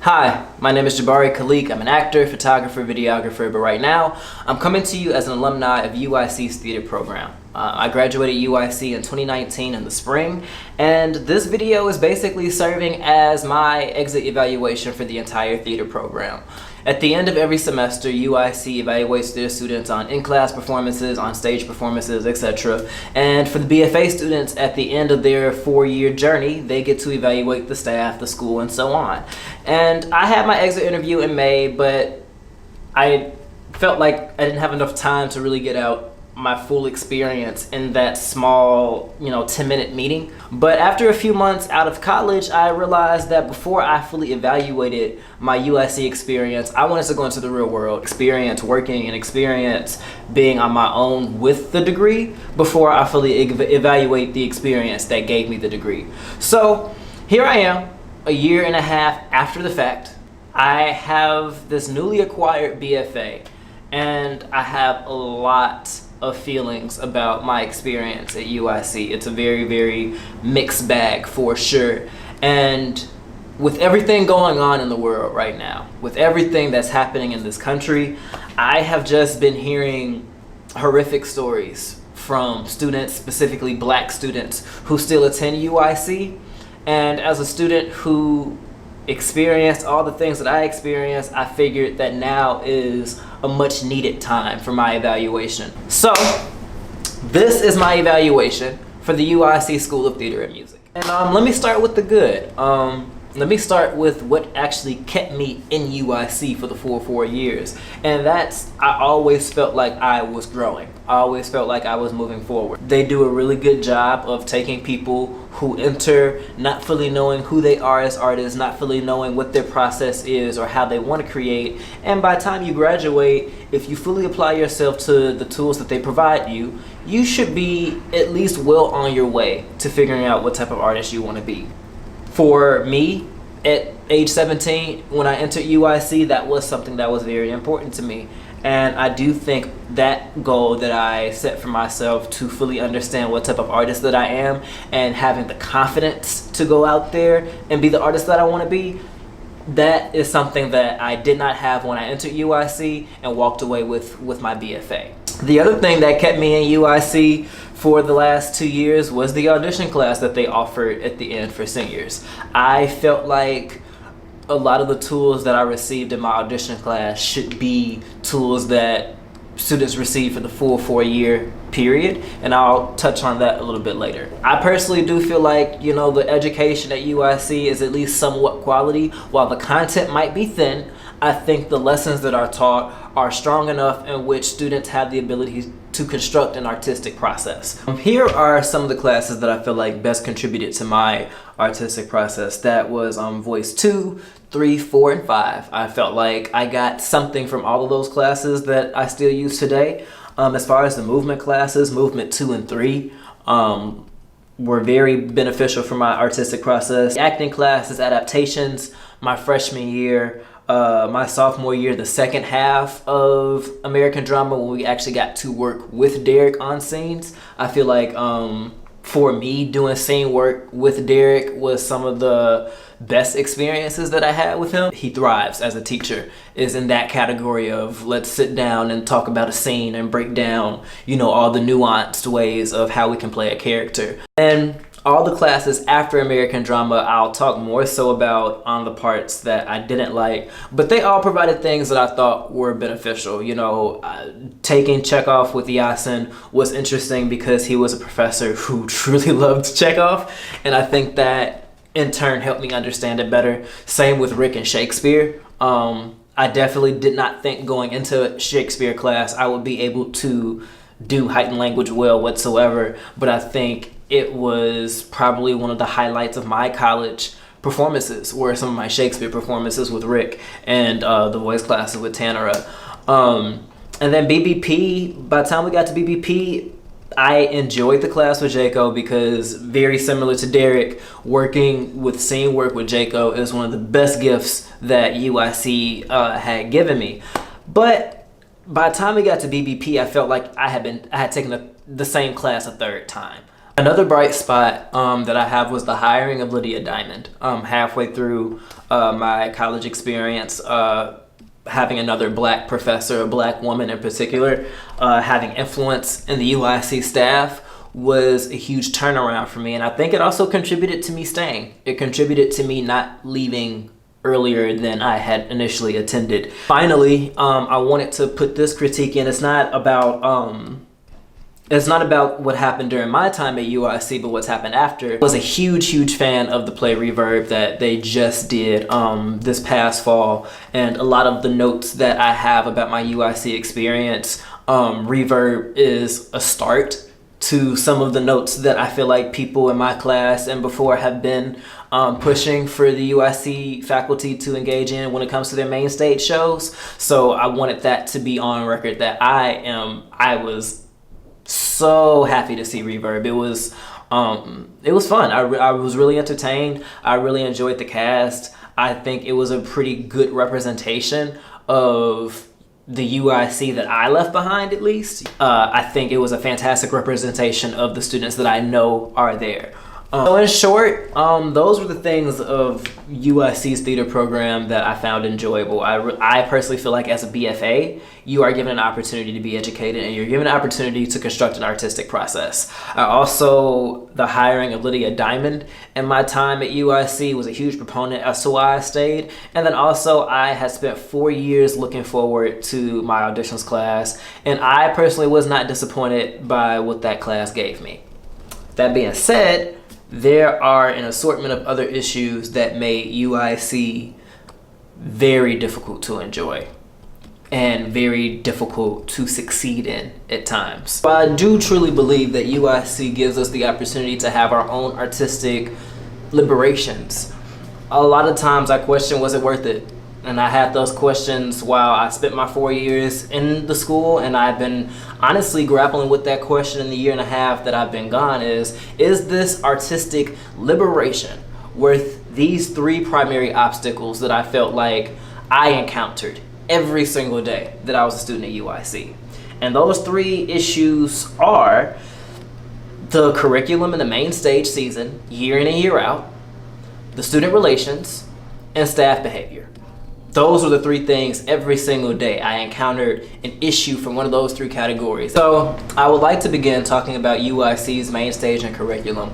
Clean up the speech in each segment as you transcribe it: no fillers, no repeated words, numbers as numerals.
Hi, my name is Jabari Khaliq. I'm an actor, photographer, videographer, but right now I'm coming to you as an alumni of UIC's theater program. I graduated UIC in 2019 in the spring, and this video is basically serving as my exit evaluation for the entire theater program. At the end of every semester, UIC evaluates their students on in-class performances, on stage performances, etc. And for the BFA students, at the end of their 4-year journey, they get to evaluate the staff, the school, and so on. And I had my exit interview in May, but I felt like I didn't have enough time to really get out my full experience in that small, 10-minute meeting. But after a few months out of college, I realized that before I fully evaluated my UIC experience, I wanted to go into the real world, experience working and experience being on my own with the degree before I fully evaluate the experience that gave me the degree. So here I am, a year and a half after the fact. I have this newly acquired BFA, and I have a lot of feelings about my experience at UIC. It's a very, very mixed bag for sure. And with everything going on in the world right now, with everything that's happening in this country, I have just been hearing horrific stories from students, specifically Black students, who still attend UIC. And as a student who experienced all the things that I experienced, I figured that now is a much needed time for my evaluation. So this is my evaluation for the UIC School of Theater and Music. And let me start with the good. Let me start with what actually kept me in UIC for the full 4 years. And that's, I always felt like I was growing. I always felt like I was moving forward. They do a really good job of taking people who enter not fully knowing who they are as artists, not fully knowing what their process is or how they want to create. And by the time you graduate, if you fully apply yourself to the tools that they provide you, you should be at least well on your way to figuring out what type of artist you want to be. For me, at age 17, when I entered UIC, that was something that was very important to me. And I do think that goal that I set for myself to fully understand what type of artist that I am and having the confidence to go out there and be the artist that I want to be, that is something that I did not have when I entered UIC and walked away with my BFA. The other thing that kept me in UIC for the last 2 years was the audition class that they offered at the end for seniors. I felt like a lot of the tools that I received in my audition class should be tools that students receive for the full 4-year period, and I'll touch on that a little bit later. I personally do feel like, the education at UIC is at least somewhat quality. While the content might be thin, I think the lessons that are taught are strong enough in which students have the ability to construct an artistic process. Here are some of the classes that I feel like best contributed to my artistic process. That was Voice 2, 3, 4, and 5. I felt like I got something from all of those classes that I still use today. As far as the movement classes, Movement 2 and 3 were very beneficial for my artistic process. Acting classes, adaptations, my freshman year, my sophomore year, the second half of American Drama, when we actually got to work with Derek on scenes. I feel like for me, doing scene work with Derek was some of the best experiences that I had with him. He thrives as a teacher, is in that category of let's sit down and talk about a scene and break down, all the nuanced ways of how we can play a character. And all the classes after American Drama, I'll talk more so about on the parts that I didn't like, but they all provided things that I thought were beneficial. Taking Chekhov with Yasin was interesting because he was a professor who truly loved Chekhov, and I think that in turn helped me understand it better. Same with Rick and Shakespeare. I definitely did not think going into Shakespeare class I would be able to do heightened language well whatsoever, but I think it was probably one of the highlights of my college performances were some of my Shakespeare performances with Rick and the voice classes with Tanara. And then BBP, by the time we got to BBP, I enjoyed the class with Jaco because, very similar to Derek, working with scene work with Jaco is one of the best gifts that UIC had given me. But by the time we got to BBP, I felt like I had taken the same class a third time. Another bright spot that I have was the hiring of Lydia Diamond. Halfway through my college experience, having another black professor, a black woman in particular, having influence in the UIC staff was a huge turnaround for me. And I think it also contributed to me staying. It contributed to me not leaving earlier than I had initially attended. Finally, I wanted to put this critique in. It's not about what happened during my time at UIC, but what's happened after. I was a huge fan of the play Reverb that they just did this past fall. And a lot of the notes that I have about my UIC experience, Reverb is a start to some of the notes that I feel like people in my class and before have been pushing for the UIC faculty to engage in when it comes to their main stage shows. So I wanted that to be on record that I was so happy to see Reverb. It was fun. I was really entertained. I really enjoyed the cast. I think it was a pretty good representation of the UIC that I left behind, at least. I think it was a fantastic representation of the students that I know are there. So in short, those were the things of UIC's theater program that I found enjoyable. I personally feel like as a BFA, you are given an opportunity to be educated and you're given an opportunity to construct an artistic process. The hiring of Lydia Diamond in my time at UIC was a huge proponent as to why I stayed. And then also I had spent 4 years looking forward to my auditions class, and I personally was not disappointed by what that class gave me. That being said, there are an assortment of other issues that made UIC very difficult to enjoy and very difficult to succeed in at times. But I do truly believe that UIC gives us the opportunity to have our own artistic liberations. A lot of times I question, was it worth it? And I had those questions while I spent my 4 years in the school, and I've been honestly grappling with that question in the year and a half that I've been gone. Is this artistic liberation worth these 3 primary obstacles that I felt like I encountered every single day that I was a student at UIC? And those 3 issues are the curriculum in the main stage season, year in and year out, the student relations, and staff behavior. Those are the 3 things every single day I encountered an issue from one of those 3 categories. So I would like to begin talking about UIC's main stage and curriculum.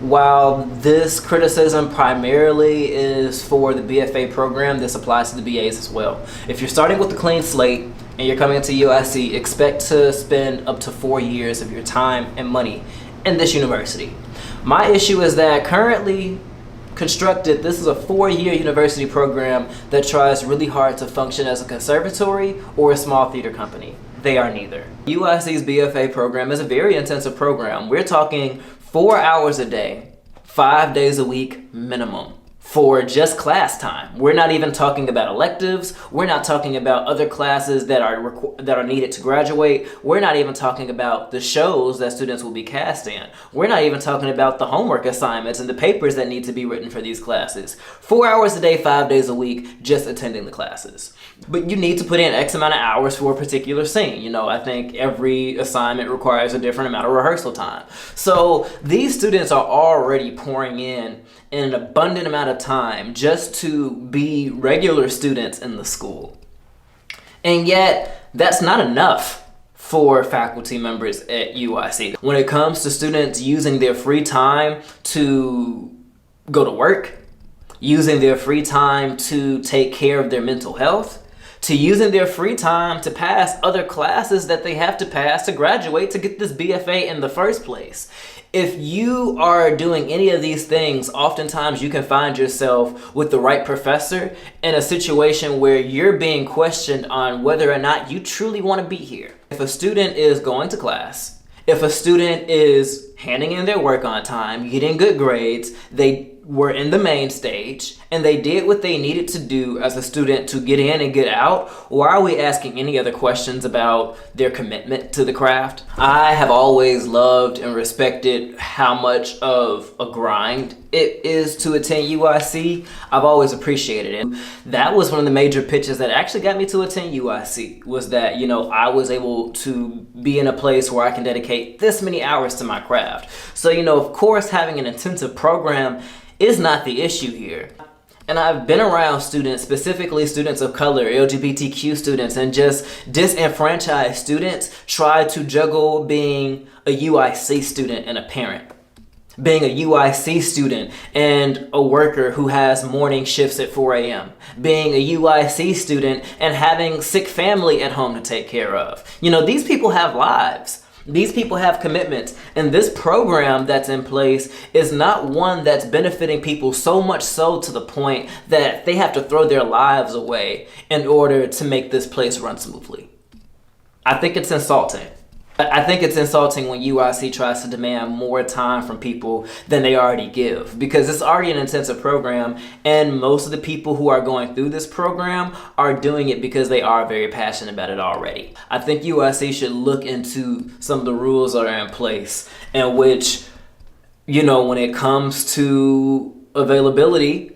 While this criticism primarily is for the BFA program, this applies to the BAs as well. If you're starting with a clean slate and you're coming into UIC, expect to spend up to 4 years of your time and money in this university. My issue is that currently constructed, this is a 4-year university program that tries really hard to function as a conservatory or a small theater company. They are neither. UIC's BFA program is a very intensive program. We're talking 4 hours a day, 5 days a week minimum for just class time. We're not even talking about electives. We're not talking about other classes that are needed to graduate. We're not even talking about the shows that students will be cast in. We're not even talking about the homework assignments and the papers that need to be written for these classes. 4 hours a day, 5 days a week, just attending the classes. But you need to put in X amount of hours for a particular scene. You know, I think every assignment requires a different amount of rehearsal time. So these students are already pouring in an abundant amount of time just to be regular students in the school. And yet, that's not enough for faculty members at UIC. When it comes to students using their free time to go to work, using their free time to take care of their mental health, to using their free time to pass other classes that they have to pass to graduate to get this BFA in the first place. If you are doing any of these things, oftentimes you can find yourself with the right professor in a situation where you're being questioned on whether or not you truly want to be here. If a student is going to class, if a student is handing in their work on time, getting good grades, they were in the main stage, and they did what they needed to do as a student to get in and get out, why are we asking any other questions about their commitment to the craft? I have always loved and respected how much of a grind it is to attend UIC. I've always appreciated it. That was one of the major pitches that actually got me to attend UIC, was that, you know, I was able to be in a place where I can dedicate this many hours to my craft. craft. So, of course, having an intensive program is not the issue here. And I've been around students, specifically students of color, LGBTQ students, and just disenfranchised students try to juggle being a UIC student and a parent. Being a UIC student and a worker who has morning shifts at 4 a.m. Being a UIC student and having sick family at home to take care of. These people have lives. These people have commitments, and this program that's in place is not one that's benefiting people so much so to the point that they have to throw their lives away in order to make this place run smoothly. I think it's insulting. I think it's insulting when UIC tries to demand more time from people than they already give, because it's already an intensive program, and most of the people who are going through this program are doing it because they are very passionate about it already. I think UIC should look into some of the rules that are in place in which, when it comes to availability,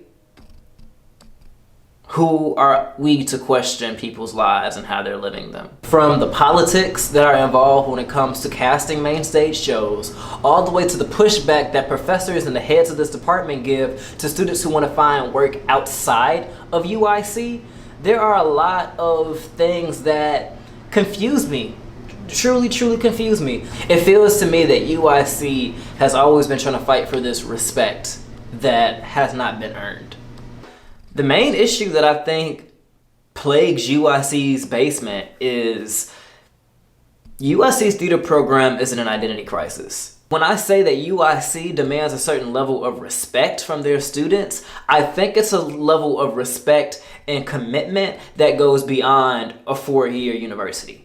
who are we to question people's lives and how they're living them? From the politics that are involved when it comes to casting main stage shows, all the way to the pushback that professors and the heads of this department give to students who want to find work outside of UIC, there are a lot of things that confuse me. Truly confuse me. It feels to me that UIC has always been trying to fight for this respect that has not been earned. The main issue that I think plagues UIC's basement is UIC's theater program is in an identity crisis. When I say that UIC demands a certain level of respect from their students, I think it's a level of respect and commitment that goes beyond a 4-year university.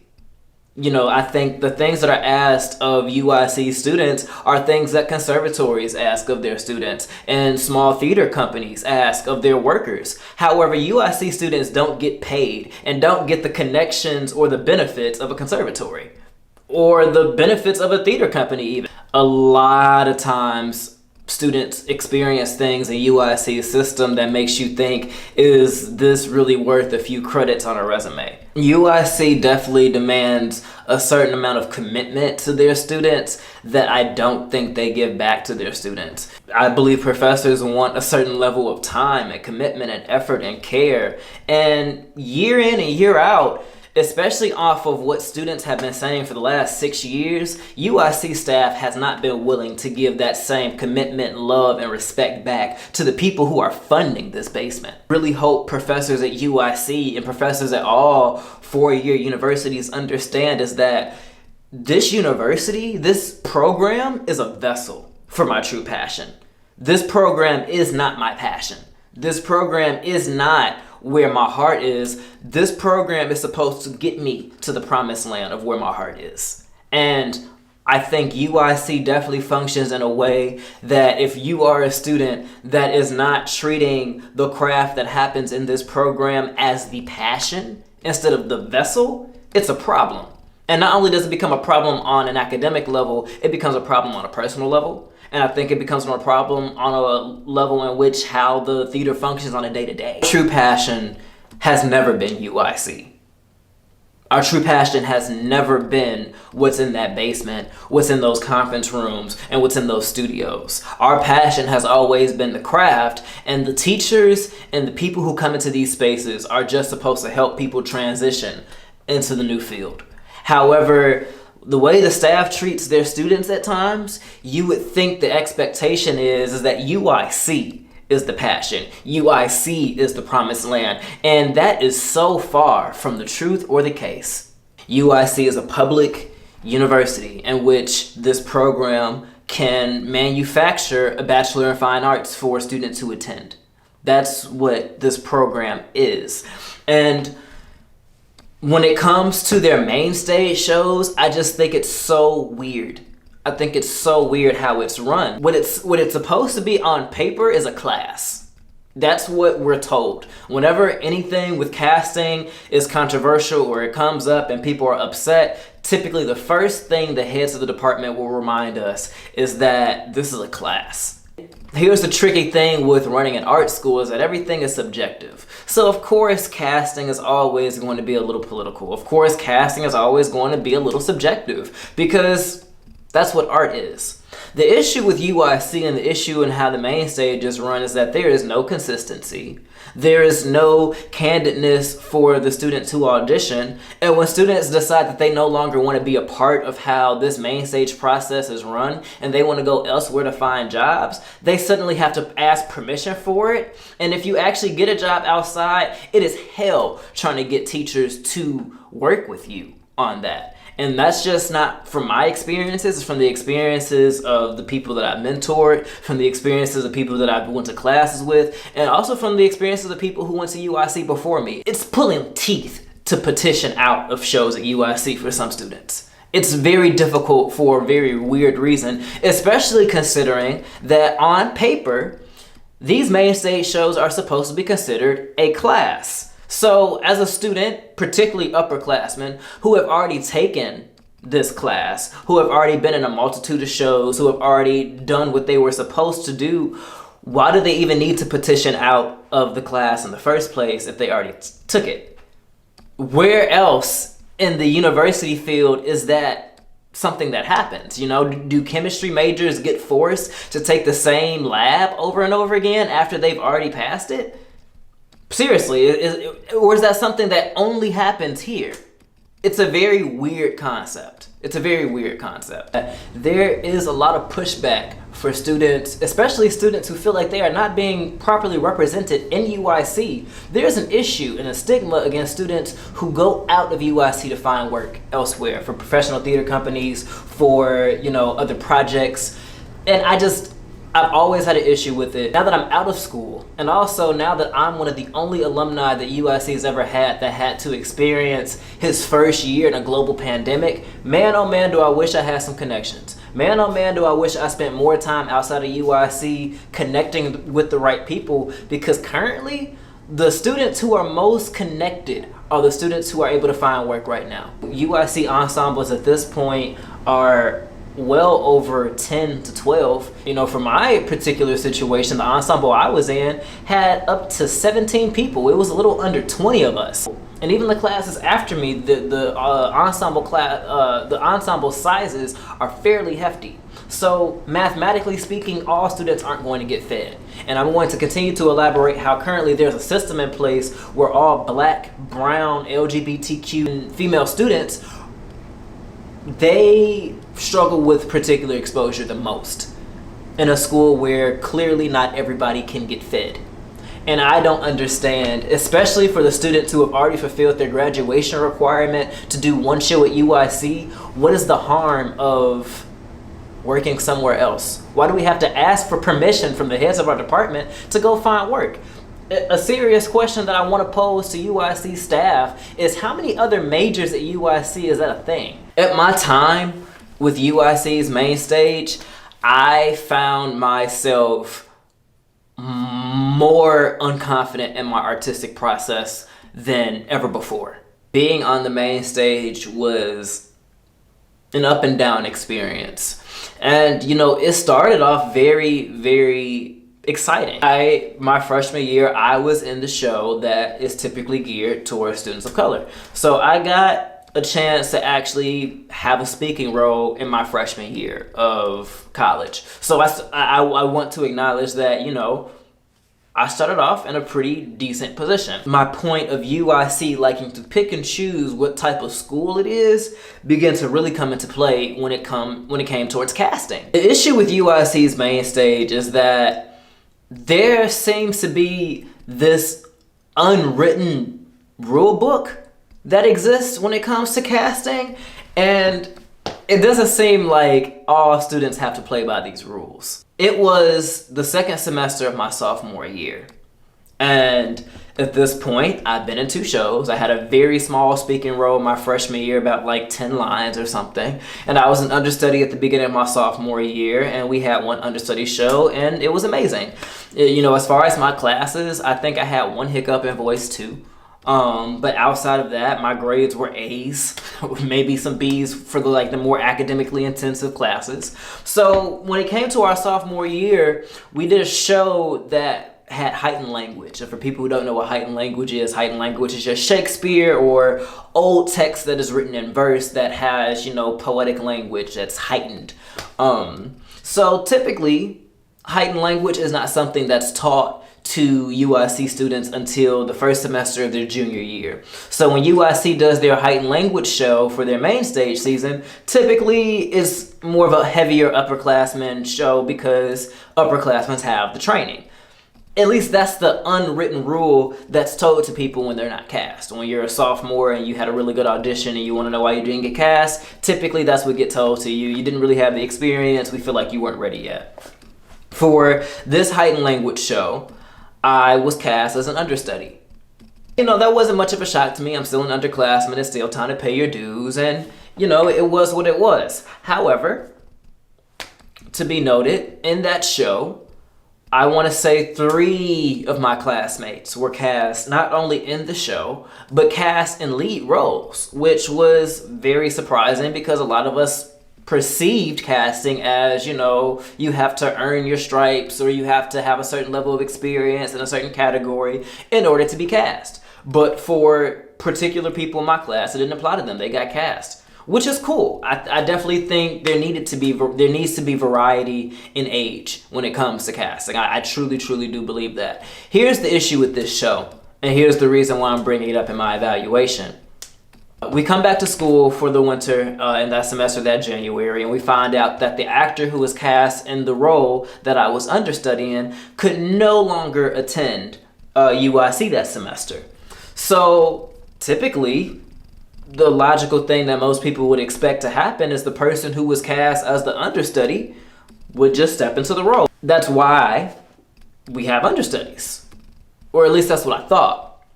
I think the things that are asked of UIC students are things that conservatories ask of their students and small theater companies ask of their workers. However, UIC students don't get paid and don't get the connections or the benefits of a conservatory or the benefits of a theater company even. A lot of times, students experience things in UIC's system that makes you think, is this really worth a few credits on a resume? UIC definitely demands a certain amount of commitment to their students that I don't think they give back to their students. I believe professors want a certain level of time and commitment and effort and care. And year in and year out, especially off of what students have been saying for the last 6 years, UIC staff has not been willing to give that same commitment, love, and respect back to the people who are funding this basement. Really hope professors at UIC and professors at all 4-year universities understand is that this university, this program is a vessel for my true passion. This program is not my passion. This program is not where my heart is. This program is supposed to get me to the promised land of where my heart is. And I think UIC definitely functions in a way that if you are a student that is not treating the craft that happens in this program as the passion instead of the vessel, it's a problem. And not only does it become a problem on an academic level, it becomes a problem on a personal level. And I think it becomes more problem on a level in which how the theater functions on a day-to-day. True passion has never been UIC. Our true passion has never been what's in that basement, what's in those conference rooms, and what's in those studios. Our passion has always been the craft, and the teachers and the people who come into these spaces are just supposed to help people transition into the new field. However, the way the staff treats their students at times, you would think the expectation is that UIC is the passion. UIC is the promised land. And that is so far from the truth or the case. UIC is a public university in which this program can manufacture a Bachelor in Fine Arts for students who attend. That's what this program is. And when it comes to their main stage shows, I just think it's so weird. I think it's so weird how it's run. What it's supposed to be on paper is a class. That's what we're told. Whenever anything with casting is controversial or it comes up and people are upset, typically the first thing the heads of the department will remind us is that this is a class. Here's the tricky thing with running an art school is that everything is subjective. So of course casting is always going to be a little political. Of course casting is always going to be a little subjective because That's what art is. The issue with UIC and the issue in how the main stage is run is that there is no consistency. There is no candidness for the students who audition. And when students decide that they no longer want to be a part of how this main stage process is run and they want to go elsewhere to find jobs, they suddenly have to ask permission for it. And if you actually get a job outside, it is hell trying to get teachers to work with you on that. And that's just not from my experiences. It's from the experiences of the people that I've mentored, from the experiences of people that I went to classes with, and also from the experiences of people who went to UIC before me. It's pulling teeth to petition out of shows at UIC for some students. It's very difficult for a very weird reason, especially considering that on paper, these main stage shows are supposed to be considered a class. So as a student, particularly upperclassmen, who have already taken this class, who have already been in a multitude of shows, who have already done what they were supposed to do, why do they even need to petition out of the class in the first place if they already took it? Where else in the university field is that something that happens? You know, do chemistry majors get forced to take the same lab over and over again after they've already passed it? Seriously, or is that something that only happens here? It's a very weird concept. It's a very weird concept. There is a lot of pushback for students, especially students who feel like they are not being properly represented in UIC. There's an issue and a stigma against students who go out of UIC to find work elsewhere, for professional theater companies, for, you know, other projects. And I've always had an issue with it. Now that I'm out of school, and also now that I'm one of the only alumni that UIC has ever had that had to experience his first year in a global pandemic, man, oh man, do I wish I had some connections. Man, oh man, do I wish I spent more time outside of UIC connecting with the right people, because currently, the students who are most connected are the students who are able to find work right now. UIC ensembles at this point are well over 10 to 12. You know, for my particular situation, the ensemble I was in had up to 17 people. It was a little under 20 of us. And even the classes after me, the ensemble sizes are fairly hefty. So mathematically speaking, all students aren't going to get fed. And I'm going to continue to elaborate how currently there's a system in place where all Black, brown, LGBTQ, and female students, they struggle with particular exposure the most in a school where clearly not everybody can get fed. And I don't understand, especially for the students who have already fulfilled their graduation requirement to do one show at UIC, what is the harm of working somewhere else? Why do we have to ask for permission from the heads of our department to go find work? A serious question that I want to pose to UIC staff is, how many other majors at UIC is that a thing? At my time with UIC's Mainstage, I found myself more unconfident in my artistic process than ever before. Being on the main stage was an up and down experience. And, you know, it started off very, very exciting. My freshman year, I was in the show that is typically geared towards students of color. So I got a chance to actually have a speaking role in my freshman year of college. So I want to acknowledge that, you know, I started off in a pretty decent position. My point of UIC liking to pick and choose what type of school it is began to really come into play when it came towards casting. The issue with UIC's Mainstage is that there seems to be this unwritten rule book that exists when it comes to casting, and it doesn't seem like all students have to play by these rules. It was the second semester of my sophomore year, and at this point, I've been in 2 shows. I had a very small speaking role my freshman year, about like 10 lines or something, and I was an understudy at the beginning of my sophomore year, and we had 1 understudy show, and it was amazing. You know, as far as my classes, I think I had 1 hiccup in voice 2. But outside of that, my grades were A's, maybe some B's for the more academically intensive classes. So when it came to our sophomore year, we did a show that had heightened language. And for people who don't know what heightened language is just Shakespeare or old text that is written in verse that has, poetic language that's heightened. So typically, heightened language is not something that's taught to UIC students until the first semester of their junior year. So when UIC does their heightened language show for their main stage season, typically it's more of a heavier upperclassmen show because upperclassmen have the training. At least that's the unwritten rule that's told to people when they're not cast. When you're a sophomore and you had a really good audition and you want to know why you didn't get cast, typically that's what gets told to you. You didn't really have the experience. We feel like you weren't ready yet. For this heightened language show, I was cast as an understudy. That wasn't much of a shock to me. I'm still an underclassman. It's still time to pay your dues. And, it was what it was. However, to be noted, in that show, I want to say 3 of my classmates were cast not only in the show, but cast in lead roles, which was very surprising because a lot of us perceived casting as, you have to earn your stripes or you have to have a certain level of experience in a certain category in order to be cast. But for particular people in my class, it didn't apply to them. They got cast, which is cool. I definitely think there needs to be variety in age when it comes to casting. I truly, truly do believe that. Here's the issue with this show, and here's the reason why I'm bringing it up in my evaluation. We come back to school for the winter in that semester, that January, and we find out that the actor who was cast in the role that I was understudying could no longer attend UIC that semester. So typically, the logical thing that most people would expect to happen is the person who was cast as the understudy would just step into the role. That's why we have understudies, or at least that's what I thought.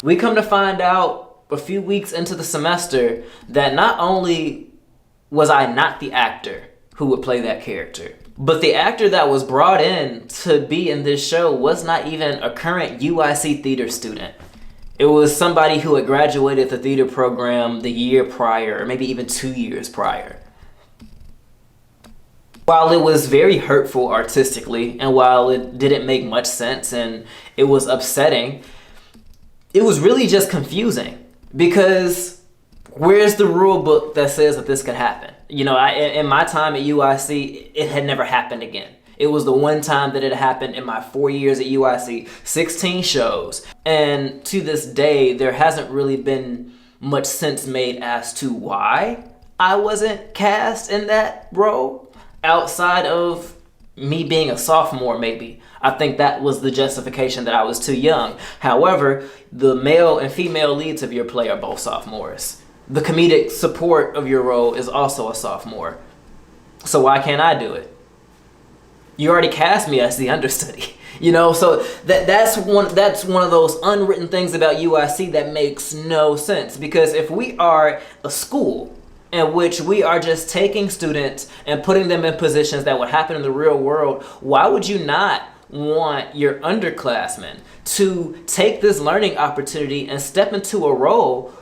We come to find out a few weeks into the semester that not only was I not the actor who would play that character, but the actor that was brought in to be in this show was not even a current UIC theater student. It was somebody who had graduated the theater program the year prior, or maybe even 2 years prior. While it was very hurtful artistically, and while it didn't make much sense and it was upsetting, it was really just confusing. Because where's the rule book that says that this could happen? In my time at UIC, it had never happened again. It was the one time that it happened in my 4 years at UIC, 16 shows. And to this day, there hasn't really been much sense made as to why I wasn't cast in that role outside of me being a sophomore, maybe. I think that was the justification that I was too young. However, the male and female leads of your play are both sophomores. The comedic support of your role is also a sophomore. So why can't I do it? You already cast me as the understudy. So that's one of those unwritten things about UIC that makes no sense. Because if we are a school in which we are just taking students and putting them in positions that would happen in the real world, why would you not want your underclassmen to take this learning opportunity and step into a role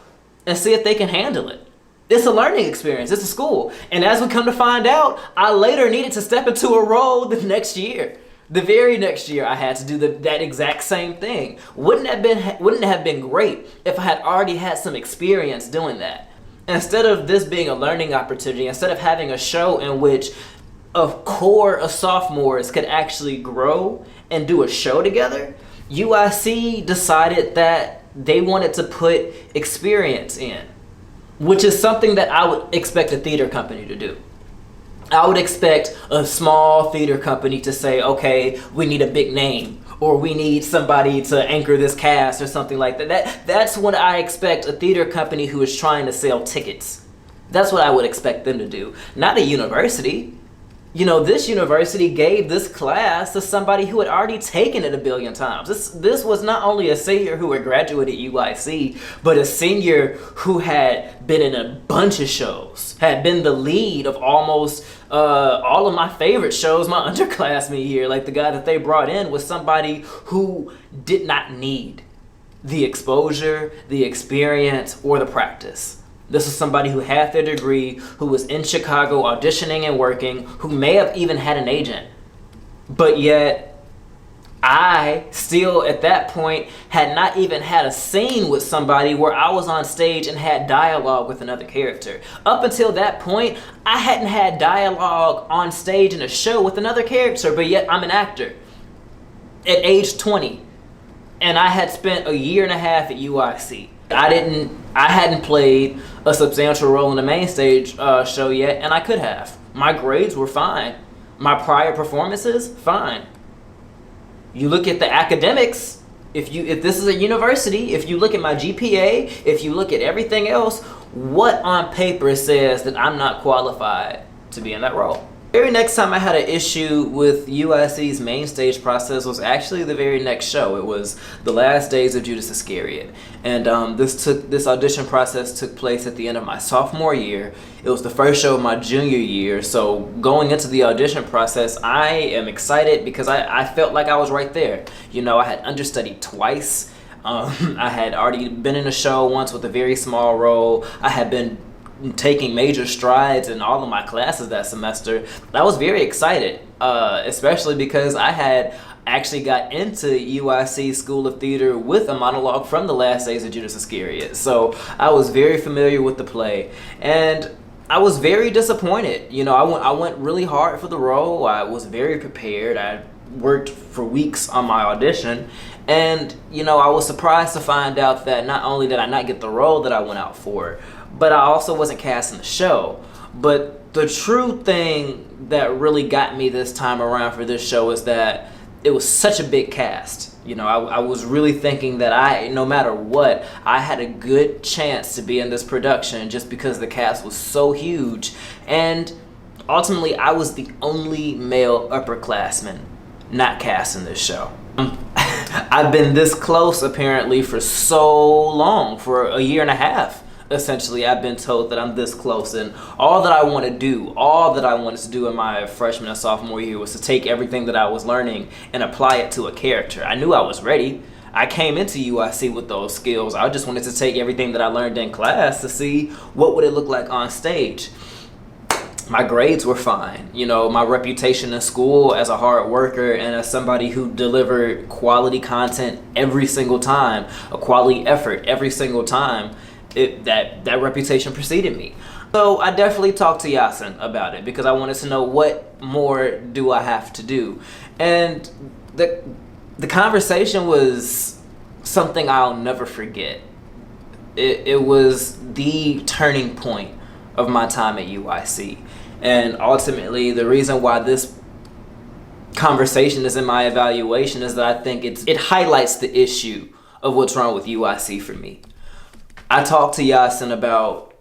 and see if they can handle it? It's a learning experience. It's a school. And as we come to find out, I later needed to step into a role the next year. The very next year, I had to do that exact same thing. Wouldn't it have been great if I had already had some experience doing that? Instead of this being a learning opportunity, instead of having a show in which a core of sophomores could actually grow and do a show together, UIC decided that they wanted to put experience in, which is something that I would expect a theater company to do. I would expect a small theater company to say, okay, we need a big name, or we need somebody to anchor this cast or something like that. That's what I expect a theater company who is trying to sell tickets. That's what I would expect them to do, not a university. This university gave this class to somebody who had already taken it a billion times. This was not only a senior who had graduated UIC, but a senior who had been in a bunch of shows, had been the lead of almost all of my favorite shows my underclassmen year. Like the guy that they brought in was somebody who did not need the exposure, the experience, or the practice. This is somebody who had their degree, who was in Chicago auditioning and working, who may have even had an agent, but yet I still at that point had not even had a scene with somebody where I was on stage and had dialogue with another character. Up until that point, I hadn't had dialogue on stage in a show with another character, but yet I'm an actor at age 20. And I had spent a year and a half at UIC. I hadn't played a substantial role in the Mainstage show yet, and I could have. My grades were fine. My prior performances, fine. You look at the academics, if this is a university, if you look at my GPA, if you look at everything else, what on paper says that I'm not qualified to be in that role? The very next time I had an issue with UIC's Mainstage process was actually the very next show. It was the last days of Judas Iscariot. And this audition process took place at the end of my sophomore year. It was the first show of my junior year. So going into the audition process, I am excited because I felt like I was right there. You know, I had understudied twice. I had already been in a show once with a very small role. I had been taking major strides in all of my classes that semester. I was very excited, especially because I had actually got into UIC School of Theater with a monologue from the last days of Judas Iscariot. So I was very familiar with the play, and I was very disappointed. You know, I went really hard for the role. I was very prepared. I worked for weeks on my audition, and you know, I was surprised to find out that not only did I not get the role that I went out for, but I also wasn't cast in the show. But the true thing that really got me this time around for this show is that it was such a big cast. You know, I was really thinking that no matter what, I had a good chance to be in this production just because the cast was so huge. And ultimately, I was the only male upperclassman not cast in this show. I've been this close apparently for so long, for a year and a half. Essentially, I've been told that I'm this close, and all that I wanted to do in my freshman and sophomore year was to take everything that I was learning and apply it to a character. I knew I was ready. I came into UIC with those skills. I just wanted to take everything that I learned in class to see what would it look like on stage. My grades were fine. You know, my reputation in school as a hard worker and as somebody who delivered quality content every single time, a quality effort every single time, that reputation preceded me. So I definitely talked to Yasin about it because I wanted to know what more do I have to do. And the conversation was something I'll never forget. It was the turning point of my time at UIC. And ultimately, the reason why this conversation is in my evaluation is that I think it highlights the issue of what's wrong with UIC for me. I talked to Yasin about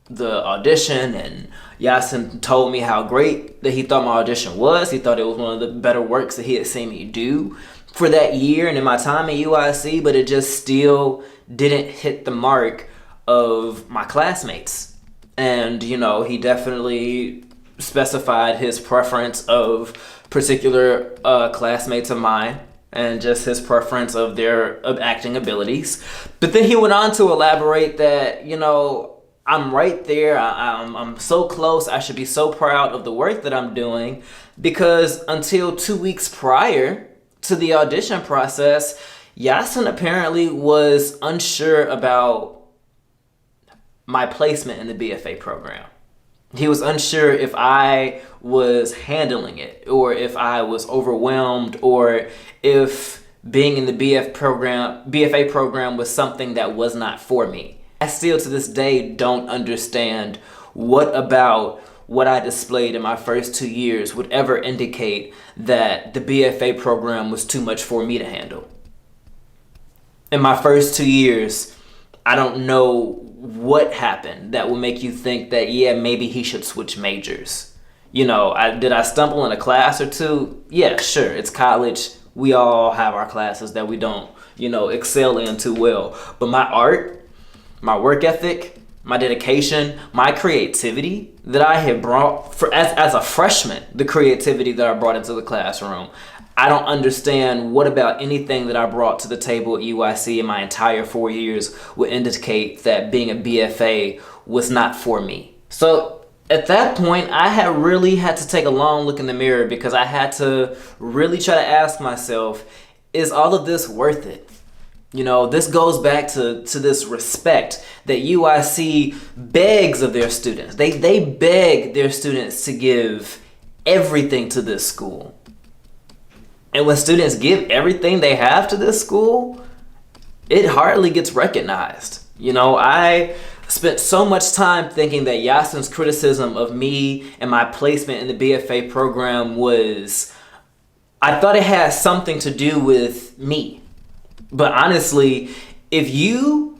the audition, and Yasin told me how great that he thought my audition was. He thought it was one of the better works that he had seen me do for that year and in my time at UIC, but it just still didn't hit the mark of my classmates. And, you know, he definitely specified his preference of particular classmates of mine, and just his preference of their acting abilities. But then he went on to elaborate that, you know, I'm right there. I'm so close. I should be so proud of the work that I'm doing, because until 2 weeks prior to the audition process, Yasin apparently was unsure about my placement in the BFA program. He was unsure if I was handling it, or if I was overwhelmed, or if being in the BFA program was something that was not for me. I still to this day don't understand what about what I displayed in my first 2 years would ever indicate that the BFA program was too much for me to handle. In my first 2 years, I don't know what happened that would make you think that, yeah, maybe he should switch majors. You know, did I stumble in a class or two? Yeah, sure, it's college. We all have our classes that we don't, you know, excel in too well. But my art, my work ethic, my dedication, my creativity that I had brought as a freshman, the creativity that I brought into the classroom, I don't understand what about anything that I brought to the table at UIC in my entire 4 years would indicate that being a BFA was not for me. So at that point, I had really had to take a long look in the mirror, because I had to really try to ask myself, is all of this worth it? You know, this goes back to this respect that UIC begs of their students. They beg their students to give everything to this school. And when students give everything they have to this school, it hardly gets recognized. You know, I spent so much time thinking that Yasin's criticism of me and my placement in the BFA program was, I thought it had something to do with me. But honestly, if you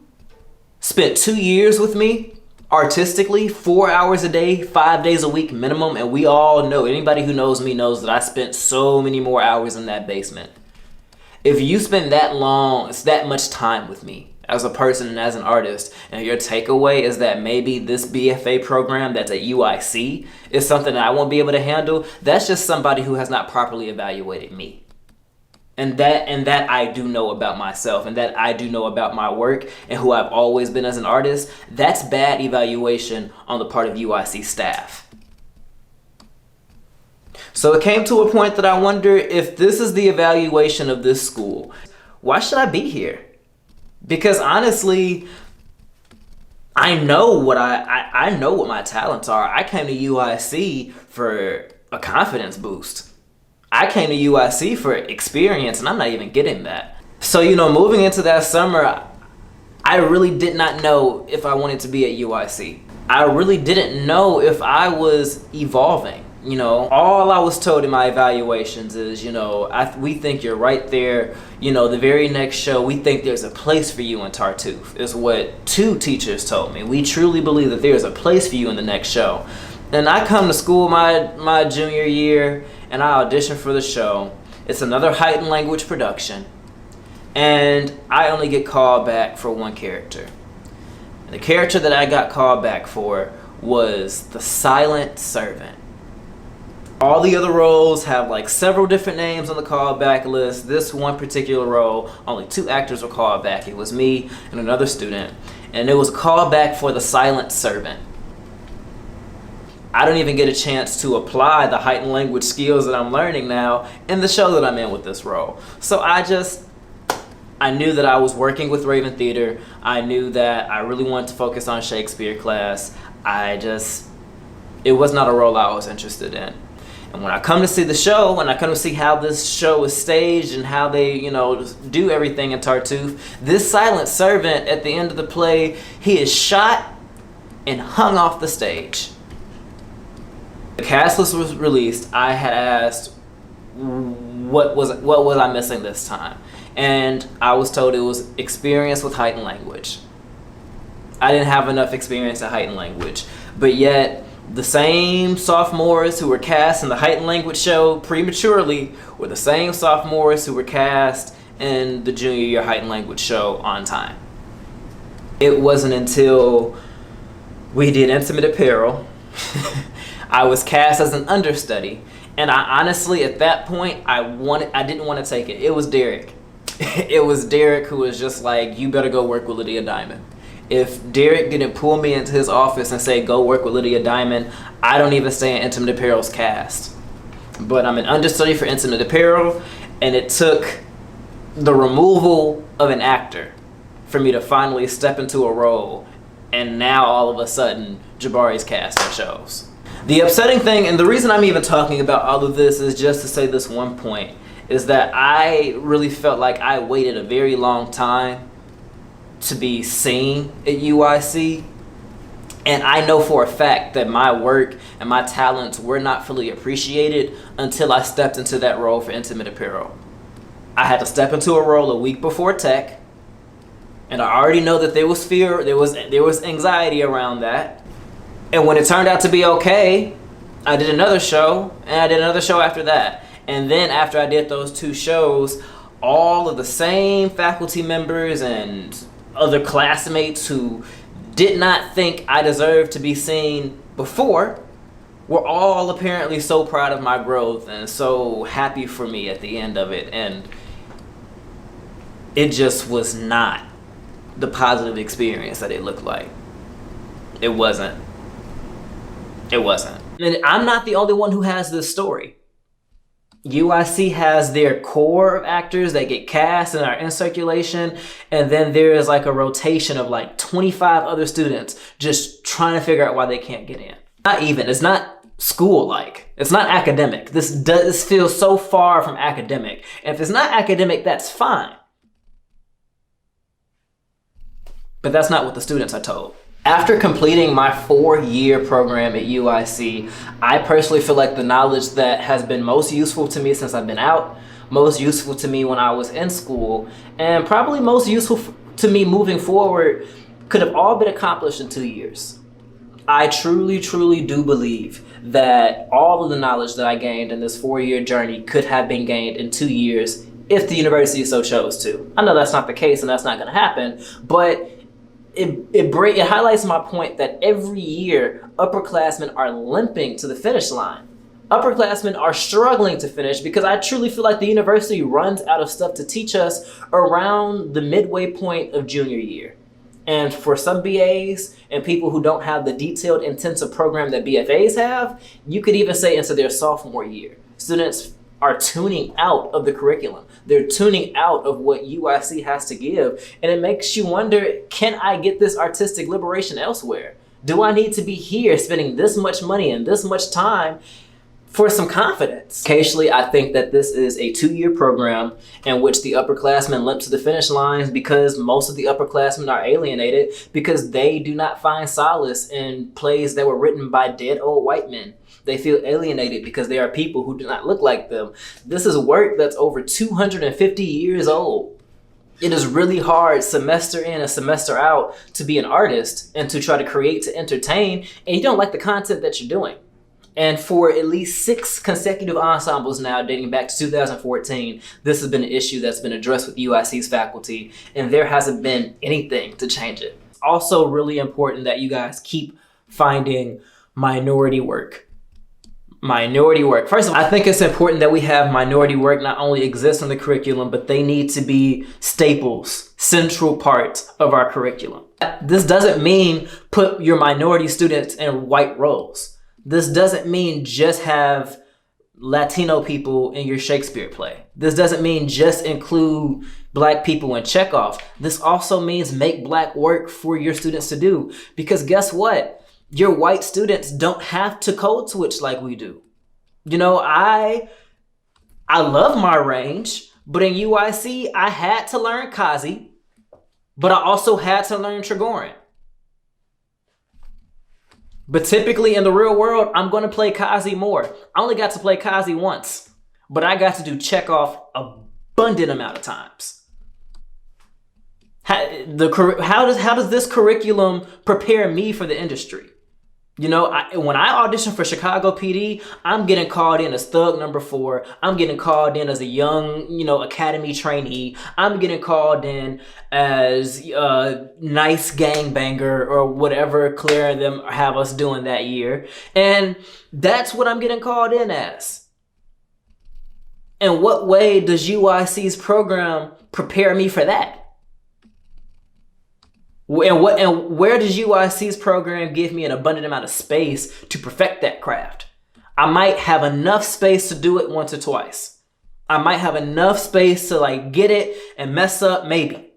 spent 2 years with me artistically, 4 hours a day, 5 days a week minimum, and we all know, anybody who knows me knows that I spent so many more hours in that basement. If you spend that long, it's that much time with me as a person and as an artist, and your takeaway is that maybe this BFA program that's at UIC is something that I won't be able to handle, that's just somebody who has not properly evaluated me. And that I do know about myself, and that I do know about my work and who I've always been as an artist. That's bad evaluation on the part of UIC staff. So it came to a point that I wonder, if this is the evaluation of this school, why should I be here? Because honestly, I know what I know what my talents are. I came to UIC for a confidence boost. I came to UIC for experience, and I'm not even getting that. So, you know, moving into that summer, I really did not know if I wanted to be at UIC. I really didn't know if I was evolving. You know, all I was told in my evaluations is, you know, we think you're right there. You know, the very next show, we think there's a place for you in Tartuffe, is what 2 teachers told me. We truly believe that there's a place for you in the next show. And I come to school my junior year, and I audition for the show. It's another heightened language production, and I only get called back for 1 character. And the character that I got called back for was the silent servant. All the other roles have like several different names on the callback list. This one particular role, only 2 actors were called back. It was me and another student, and it was a callback for the silent servant. I don't even get a chance to apply the heightened language skills that I'm learning now in the show that I'm in with this role. So I knew that I was working with Raven Theater. I knew that I really wanted to focus on Shakespeare class. It was not a role I was interested in. And when I come to see the show, when I come to see how this show is staged and how they, you know, do everything in Tartuffe, this silent servant at the end of the play, he is shot and hung off the stage. The cast list was released. I had asked, what was I missing this time? And I was told it was experience with heightened language. I didn't have enough experience in heightened language, but yet the same sophomores who were cast in the heightened language show prematurely were the same sophomores who were cast in the junior year heightened language show on time. It wasn't until we did Intimate Apparel, I was cast as an understudy, and I honestly, at that point, I didn't want to take it. It was Derek. It was Derek who was just like, you better go work with Lydia Diamond. If Derek didn't pull me into his office and say, go work with Lydia Diamond, I don't even stay in Intimate Apparel's cast. But I'm an understudy for Intimate Apparel, and it took the removal of an actor for me to finally step into a role, and now all of a sudden, Jabari's cast in shows. The upsetting thing, and the reason I'm even talking about all of this, is just to say this one point, is that I really felt like I waited a very long time to be seen at UIC. And I know for a fact that my work and my talents were not fully appreciated until I stepped into that role for Intimate Apparel. I had to step into a role a week before tech, and I already know that there was fear, there was anxiety around that. And when it turned out to be okay, I did another show, and I did another show after that. And then after I did those 2 shows, all of the same faculty members and other classmates who did not think I deserved to be seen before were all apparently so proud of my growth and so happy for me at the end of it. And it just was not the positive experience that it looked like. It wasn't. It wasn't. And I'm not the only one who has this story. UIC has their core of actors that get cast and are in circulation, and then there is like a rotation of like 25 other students just trying to figure out why they can't get in. It's not school-like. It's not academic. This feels so far from academic. And if it's not academic, that's fine. But that's not what the students are told. After completing my 4-year program at UIC, I personally feel like the knowledge that has been most useful to me since I've been out, most useful to me when I was in school, and probably most useful to me moving forward could have all been accomplished in 2 years. I truly, truly do believe that all of the knowledge that I gained in this 4-year journey could have been gained in 2 years if the university so chose to. I know that's not the case and that's not going to happen, but it highlights my point that every year upperclassmen are limping to the finish line. Upperclassmen are struggling to finish because I truly feel like the university runs out of stuff to teach us around the midway point of junior year. And for some BAs and people who don't have the detailed intensive program that BFAs have, you could even say into their sophomore year. Students are tuning out of the curriculum. They're tuning out of what UIC has to give. And it makes you wonder, can I get this artistic liberation elsewhere? Do I need to be here spending this much money and this much time for some confidence? Occasionally, I think that this is a 2-year program in which the upperclassmen limp to the finish lines because most of the upperclassmen are alienated because they do not find solace in plays that were written by dead old white men. They feel alienated because they are people who do not look like them. This is work that's over 250 years old. It is really hard semester in and semester out to be an artist and to try to create, to entertain, and you don't like the content that you're doing. And for at least 6 consecutive ensembles now, dating back to 2014, this has been an issue that's been addressed with UIC's faculty, and there hasn't been anything to change it. It's also really important that you guys keep finding minority work. Minority work. First of all, I think it's important that we have minority work not only exist in the curriculum, but they need to be staples, central parts of our curriculum. This doesn't mean put your minority students in white roles. This doesn't mean just have Latino people in your Shakespeare play. This doesn't mean just include Black people in Chekhov. This also means make Black work for your students to do. Because guess what? Your white students don't have to code switch like we do. You know, I love my range, but in UIC, I had to learn Kazi, but I also had to learn Trigorin. But typically in the real world, I'm going to play Kazi more. I only got to play Kazi once, but I got to do Chekhov abundant amount of times. How does this curriculum prepare me for the industry? You know, when I audition for Chicago PD, I'm getting called in as thug number 4. I'm getting called in as a young, academy trainee. I'm getting called in as nice gangbanger or whatever Claire and them have us doing that year. And that's what I'm getting called in as. And what way does UIC's program prepare me for that? And where does UIC's program give me an abundant amount of space to perfect that craft? I might have enough space to do it once or twice. I might have enough space to get it and mess up, maybe.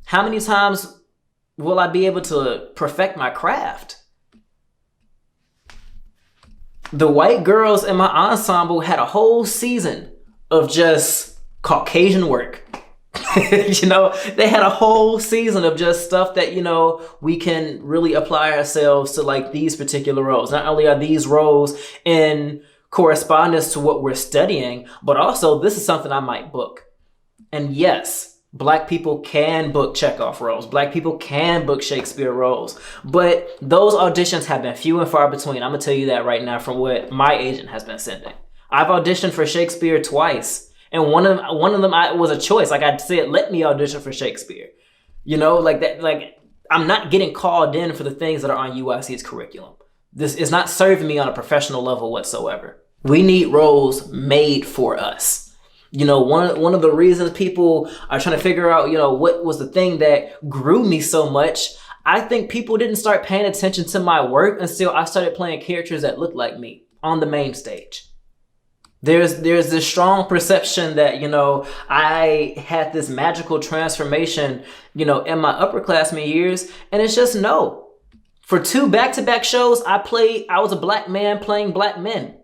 How many times will I be able to perfect my craft? The white girls in my ensemble had a whole season of just Caucasian work. They had a whole season of just stuff that, we can really apply ourselves to these particular roles. Not only are these roles in correspondence to what we're studying, but also this is something I might book. And yes, Black people can book Chekhov roles. Black people can book Shakespeare roles. But those auditions have been few and far between. I'm going to tell you that right now from what my agent has been sending. I've auditioned for Shakespeare twice. And one of them was a choice. I said, let me audition for Shakespeare. I'm not getting called in for the things that are on UIC's curriculum. This is not serving me on a professional level whatsoever. We need roles made for us. One of the reasons people are trying to figure out, what was the thing that grew me so much. I think people didn't start paying attention to my work until I started playing characters that looked like me on the main stage. There's this strong perception that, you know, I had this magical transformation, you know, in my upperclassmen years, and it's just no. For 2 back-to-back shows, I was a black man playing black men.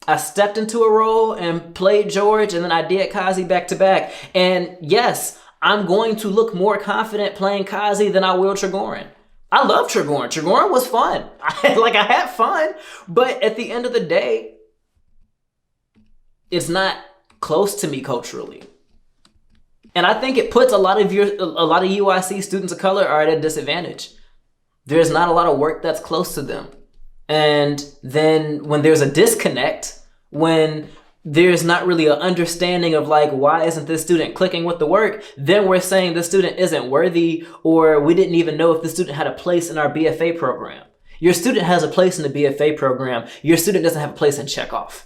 I stepped into a role and played George, and then I did Kazi back-to-back. And yes, I'm going to look more confident playing Kazi than I will Trigorin. I love Trigorin. Trigorin was fun. I had fun, but at the end of the day, it's not close to me culturally. And I think it puts a lot of UIC students of color are at a disadvantage. There's not a lot of work that's close to them. And then when there's a disconnect, when there's not really an understanding of like, why isn't this student clicking with the work? Then we're saying the student isn't worthy, or we didn't even know if the student had a place in our BFA program. Your student has a place in the BFA program. Your student doesn't have a place in checkoff.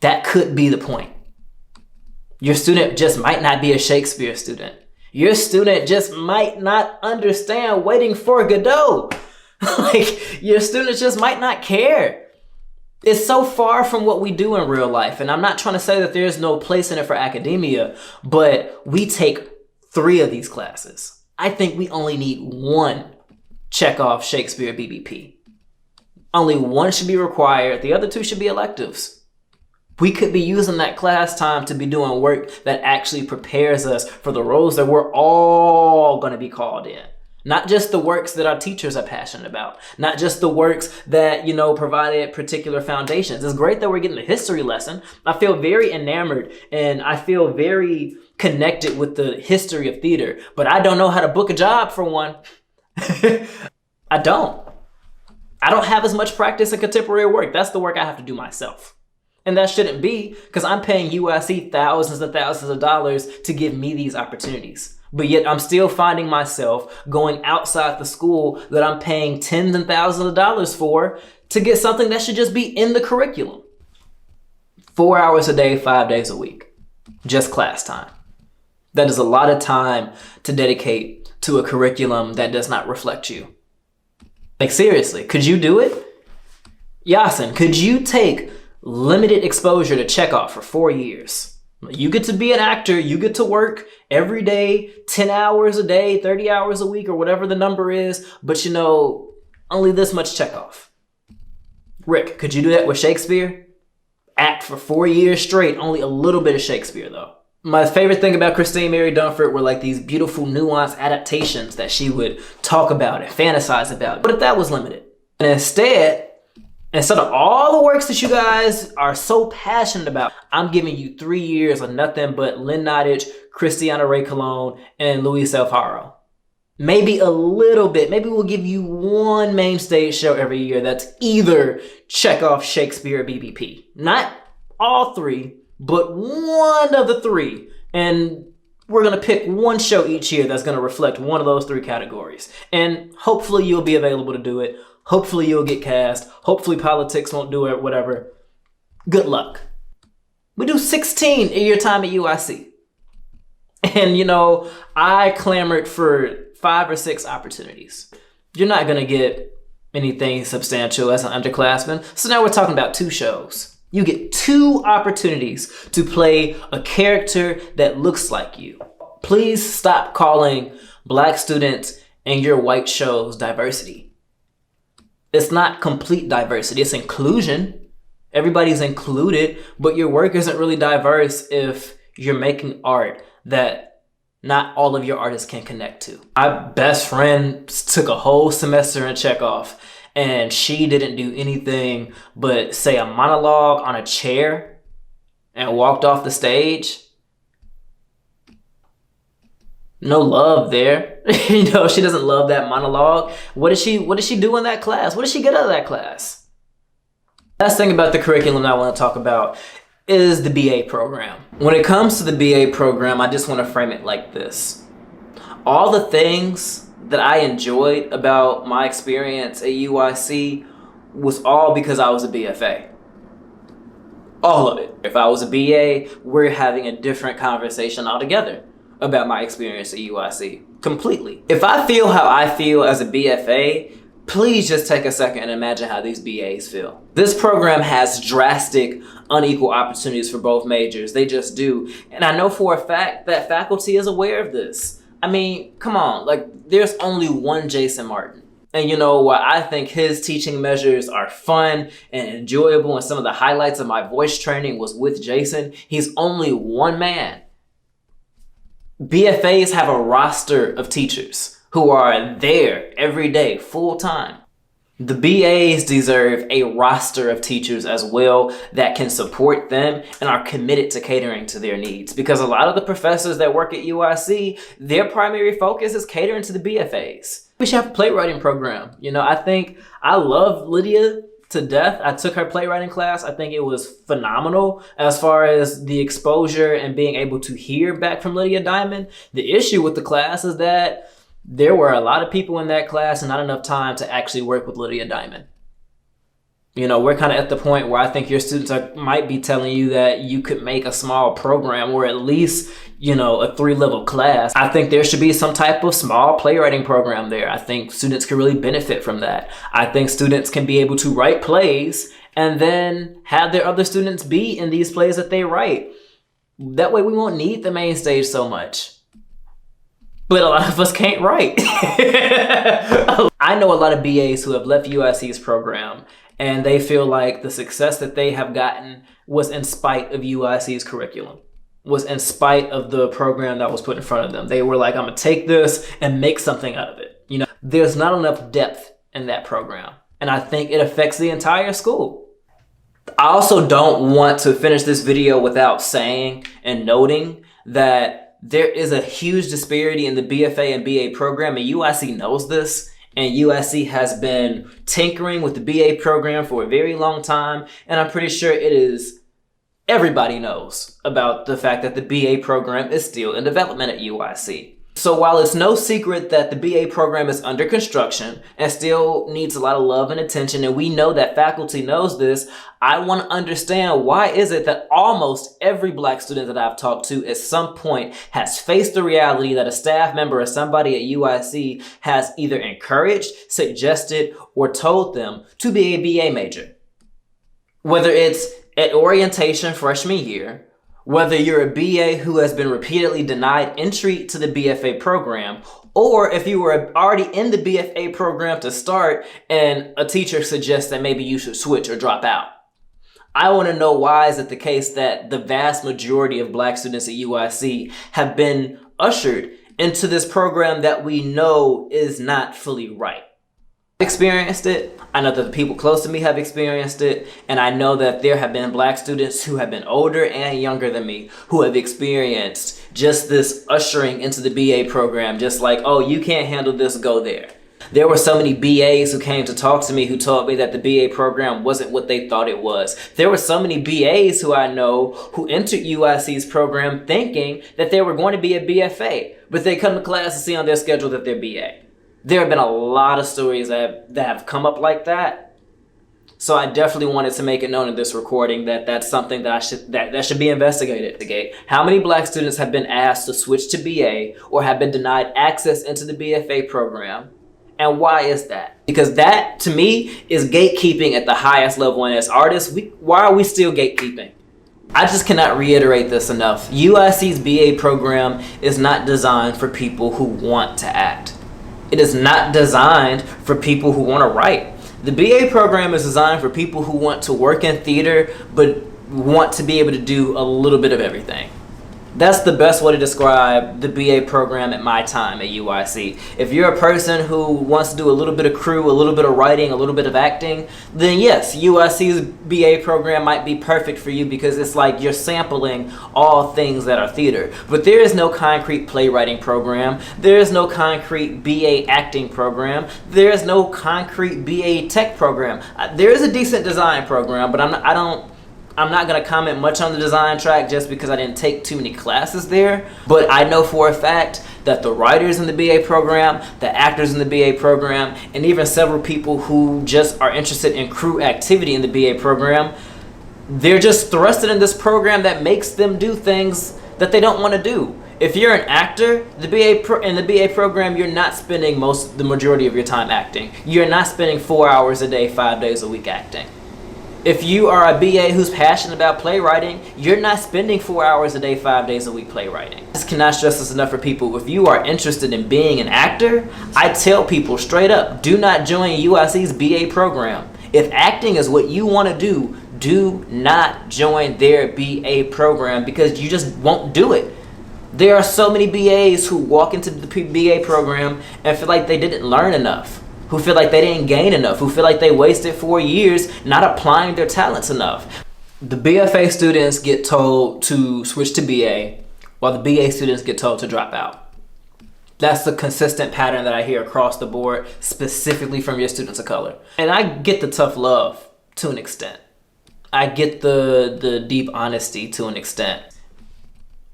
That could be the point. Your student just might not be a Shakespeare student. Your student just might not understand Waiting for Godot. Like, your students just might not care. It's so far from what we do in real life. And I'm not trying to say that there's no place in it for academia, but we take 3 of these classes. I think we only need 1 Chekhov Shakespeare BBP. Only 1 should be required. The other 2 should be electives. We could be using that class time to be doing work that actually prepares us for the roles that we're all going to be called in. Not just the works that our teachers are passionate about. Not just the works that, you know, provided particular foundations. It's great that we're getting a history lesson. I feel very enamored and I feel very connected with the history of theater, but I don't know how to book a job for one. I don't have as much practice in contemporary work. That's the work I have to do myself. And that shouldn't be, because I'm paying UIC thousands and thousands of dollars to give me these opportunities. But yet I'm still finding myself going outside the school that I'm paying tens and thousands of dollars for to get something that should just be in the curriculum. 4 hours a day, 5 days a week. Just class time. That is a lot of time to dedicate to a curriculum that does not reflect you. Like, seriously, could you do it? Yasin, could you take limited exposure to Chekhov for 4 years? You get to be an actor, you get to work every day, 10 hours a day, 30 hours a week, or whatever the number is, but you know, only this much Chekhov. Rick, could you do that with Shakespeare? Act for 4 years straight, only a little bit of Shakespeare though. My favorite thing about Christine Mary Dunford were like these beautiful nuanced adaptations that she would talk about and fantasize about. But if that was limited, and instead of all the works that you guys are so passionate about, I'm giving you 3 years of nothing but Lynn Nottage, Christiana Ray Colon, and Luis Alfaro. Maybe a little bit. Maybe we'll give you 1 main stage show every year that's either Chekhov, Shakespeare, or BBP. Not all 3, but 1 of the 3. And we're going to pick 1 show each year that's going to reflect 1 of those 3 categories. And hopefully you'll be available to do it. Hopefully you'll get cast. Hopefully politics won't do it, whatever. Good luck. We do 16 in your time at UIC. And, you know, I clamored for 5 or 6 opportunities. You're not going to get anything substantial as an underclassman. So now we're talking about 2 shows. You get 2 opportunities to play a character that looks like you. Please stop calling Black students in your white shows diversity. It's not complete diversity, it's inclusion. Everybody's included, but your work isn't really diverse if you're making art that not all of your artists can connect to. My best friend took a whole semester in Chekhov, and she didn't do anything but say a monologue on a chair and walked off the stage. No love there. You know, she doesn't love that monologue. What did she do in that class? What did she get out of that class? Last thing about the curriculum I want to talk about is the BA program. When it comes to the BA program, I just want to frame it like this. All the things that I enjoyed about my experience at UIC was all because I was a BFA. All of it. If I was a BA, we're having a different conversation altogether about my experience at UIC. Completely. If I feel how I feel as a BFA, Please just take a second and imagine how these BAs feel. This program has drastic, unequal opportunities for both majors. They just do. And I know for a fact that faculty is aware of this. I mean, come on, like there's only one Jason Martin. And you know what? I think his teaching measures are fun and enjoyable. And some of the highlights of my voice training was with Jason. He's only one man. BFAs have a roster of teachers who are there every day, full time. The BAs deserve a roster of teachers as well that can support them and are committed to catering to their needs. Because a lot of the professors that work at UIC, their primary focus is catering to the BFAs. We should have a playwriting program. You know, I love Lydia to death. I took her playwriting class. I think it was phenomenal as far as the exposure and being able to hear back from Lydia Diamond. The issue with the class is that there were a lot of people in that class and not enough time to actually work with Lydia Diamond. You know, we're kind of at the point where I think your students might be telling you that you could make a small program or at least, you know, a 3-level class. I think there should be some type of small playwriting program there. I think students can really benefit from that. I think students can be able to write plays and then have their other students be in these plays that they write. That way we won't need the main stage so much. But a lot of us can't write. I know a lot of BAs who have left UIC's program and they feel like the success that they have gotten was in spite of UIC's curriculum, was in spite of the program that was put in front of them. They were like, I'm gonna take this and make something out of it. You know, there's not enough depth in that program. And I think it affects the entire school. I also don't want to finish this video without saying and noting that there is a huge disparity in the BFA and BA program, and UIC knows this, and UIC has been tinkering with the BA program for a very long time, and I'm pretty sure everybody knows about the fact that the BA program is still in development at UIC. So while it's no secret that the BA program is under construction and still needs a lot of love and attention, and we know that faculty knows this, I want to understand why is it that almost every Black student that I've talked to at some point has faced the reality that a staff member or somebody at UIC has either encouraged, suggested, or told them to be a BA major. Whether it's at orientation freshman year, whether you're a BA who has been repeatedly denied entry to the BFA program, or if you were already in the BFA program to start and a teacher suggests that maybe you should switch or drop out. I want to know why is it the case that the vast majority of Black students at UIC have been ushered into this program that we know is not fully right. I've experienced it. I know that the people close to me have experienced it, and I know that there have been Black students who have been older and younger than me who have experienced just this ushering into the BA program, just like, oh, you can't handle this, go there. There were so many BAs who came to talk to me who told me that the BA program wasn't what they thought it was. There were so many BAs who I know who entered UIC's program thinking that they were going to be a BFA, but they come to class and see on their schedule that they're BA. There have been a lot of stories that have come up like that. So I definitely wanted to make it known in this recording that that's something that should be investigated. How many Black students have been asked to switch to BA or have been denied access into the BFA program? And why is that? Because that, to me, is gatekeeping at the highest level. And as artists, why are we still gatekeeping? I just cannot reiterate this enough. UIC's BA program is not designed for people who want to act. It is not designed for people who want to write. The BA program is designed for people who want to work in theater, but want to be able to do a little bit of everything. That's the best way to describe the BA program at my time at UIC. If you're a person who wants to do a little bit of crew, a little bit of writing, a little bit of acting, then yes, UIC's BA program might be perfect for you because it's like you're sampling all things that are theater. But there is no concrete playwriting program. There is no concrete BA acting program. There is no concrete BA tech program. There is a decent design program, but I'm not going to comment much on the design track just because I didn't take too many classes there. But I know for a fact that the writers in the BA program, the actors in the BA program, and even several people who just are interested in crew activity in the BA program, they're just thrusted in this program that makes them do things that they don't want to do. If you're an actor, in the BA program, you're not spending the majority of your time acting. You're not spending 4 hours a day, 5 days a week acting. If you are a BA who's passionate about playwriting, you're not spending 4 hours a day, 5 days a week playwriting. I cannot stress this enough for people. If you are interested in being an actor, I tell people straight up, do not join UIC's BA program. If acting is what you want to do not join their BA program because you just won't do it. There are so many BAs who walk into the BA program and feel like they didn't learn enough, who feel like they didn't gain enough, who feel like they wasted 4 years not applying their talents enough. The BFA students get told to switch to BA, while the BA students get told to drop out. That's the consistent pattern that I hear across the board, specifically from your students of color. And I get the tough love to an extent. I get the deep honesty to an extent.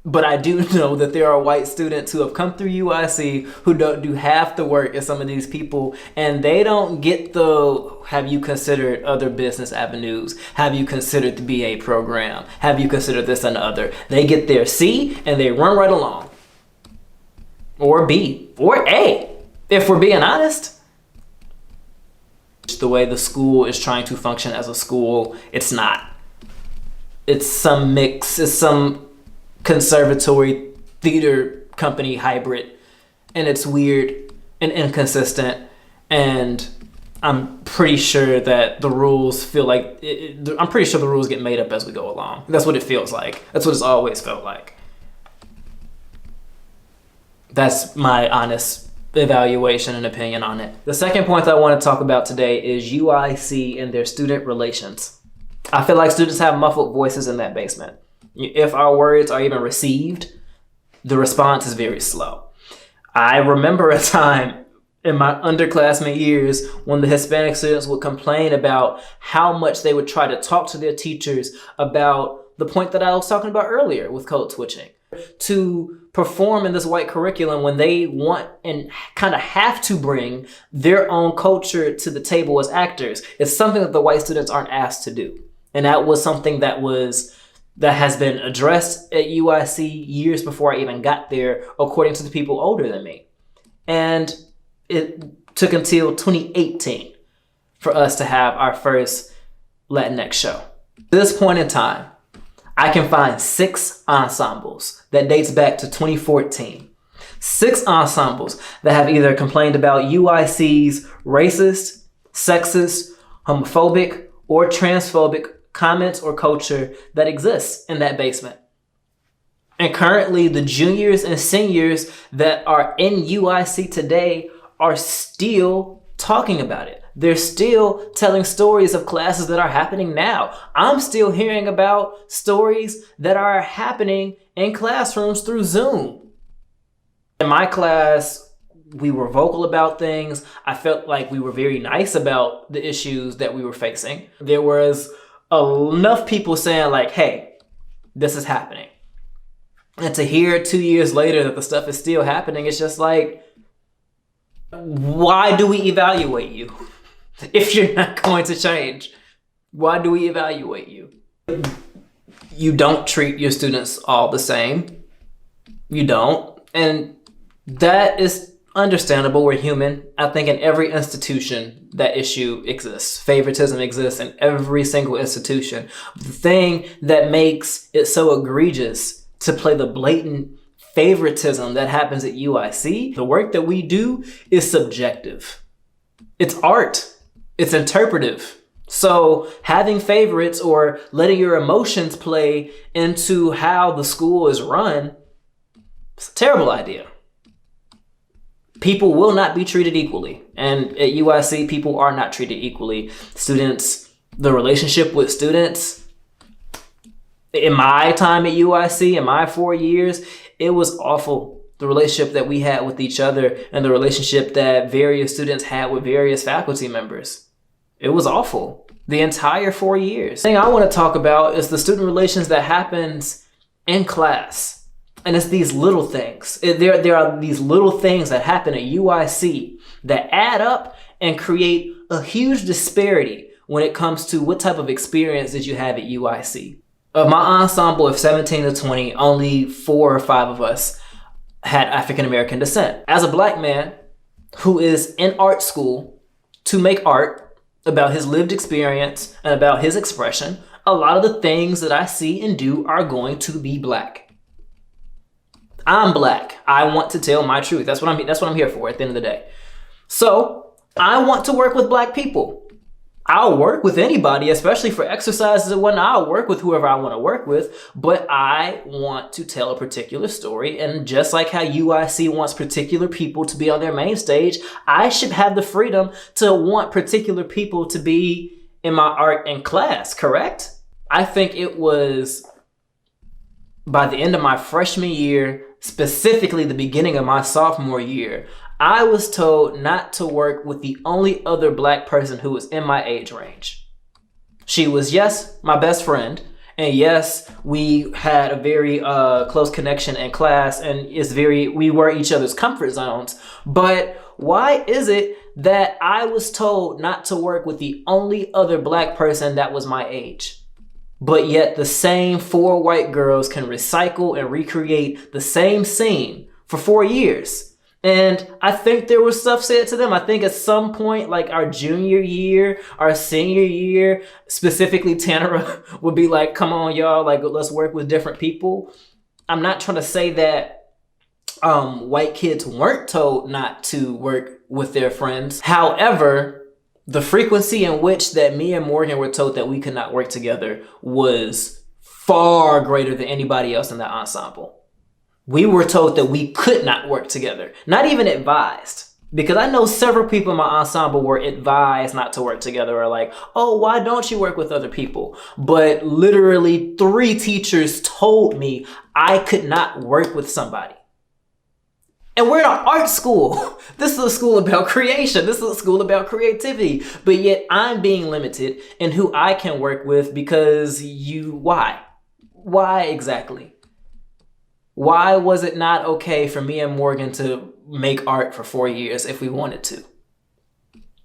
But I do know that there are white students who have come through UIC who don't do half the work as some of these people, and they don't get the, have you considered other business avenues? Have you considered the BA program? Have you considered this and the other? They get their C and they run right along. Or B, or A, if we're being honest. The way the school is trying to function as a school, it's not. It's some mix, it's some conservatory theater company hybrid, and it's weird and inconsistent, and I'm pretty sure that the rules feel like I'm pretty sure the rules get made up as we go along. That's what it feels like. That's what it's always felt like. That's my honest evaluation and opinion on it. The second point that I want to talk about today is UIC and their student relations. I feel like students have muffled voices in that basement. If our words are even received, the response is very slow. I remember a time in my underclassmen years when the Hispanic students would complain about how much they would try to talk to their teachers about the point that I was talking about earlier with code switching. To perform in this white curriculum when they want and kind of have to bring their own culture to the table as actors. It's something that the white students aren't asked to do. And that was something that has been addressed at UIC years before I even got there, according to the people older than me. And it took until 2018 for us to have our first Latinx show. At this point in time, I can find 6 ensembles that dates back to 2014. 6 ensembles that have either complained about UIC's racist, sexist, homophobic, or transphobic comments or culture that exists in that basement. And currently the juniors and seniors that are in UIC today are still talking about it. They're still telling stories of classes that are happening now. I'm still hearing about stories that are happening in classrooms through Zoom. In my class, we were vocal about things. I felt like we were very nice about the issues that we were facing. There was enough people saying like, hey, this is happening. And to hear 2 years later that the stuff is still happening, it's just like, why do we evaluate you? If you're not going to change, why do we evaluate you? You don't treat your students all the same. You don't. And that is understandable. We're human. I think in every institution that issue exists. Favoritism exists in every single institution. The thing that makes it so egregious to play the blatant favoritism that happens at UIC, the work that we do is subjective. It's art. It's interpretive. So having favorites or letting your emotions play into how the school is run, it's a terrible idea. People will not be treated equally. And at UIC, people are not treated equally. Students, the relationship with students, in my time at UIC, in my 4 years, it was awful. The relationship that we had with each other and the relationship that various students had with various faculty members. It was awful. The entire 4 years. The thing I want to talk about is the student relations that happens in class. And it's these little things. There are these little things that happen at UIC that add up and create a huge disparity when it comes to what type of experience did you have at UIC. Of my ensemble of 17 to 20, only 4 or 5 of us had African American descent. As a black man who is in art school to make art about his lived experience and about his expression, a lot of the things that I see and do are going to be black. I'm black. I want to tell my truth. That's what I'm here for at the end of the day. So I want to work with black people. I'll work with anybody, especially for exercises and whatnot. I'll work with whoever I want to work with, but I want to tell a particular story. And just like how UIC wants particular people to be on their main stage, I should have the freedom to want particular people to be in my art and class, correct? I think it was by the end of my freshman year, specifically the beginning of my sophomore year, I was told not to work with the only other black person who was in my age range. She was, yes, my best friend. And yes, we had a very close connection in class, and we were each other's comfort zones. But why is it that I was told not to work with the only other black person that was my age? But yet the same 4 white girls can recycle and recreate the same scene for 4 years. And I think there was stuff said to them. I think at some point, like our junior year, our senior year, specifically Tanner would be like, come on, y'all, like, let's work with different people. I'm not trying to say that white kids weren't told not to work with their friends. However, the frequency in which that me and Morgan were told that we could not work together was far greater than anybody else in that ensemble. We were told that we could not work together, not even advised. Because I know several people in my ensemble were advised not to work together, or like, oh, why don't you work with other people? But literally 3 teachers told me I could not work with somebody. And we're in an art school. This is a school about creation. This is a school about creativity. But yet I'm being limited in who I can work with because why? Why exactly? Why was it not okay for me and Morgan to make art for 4 years if we wanted to?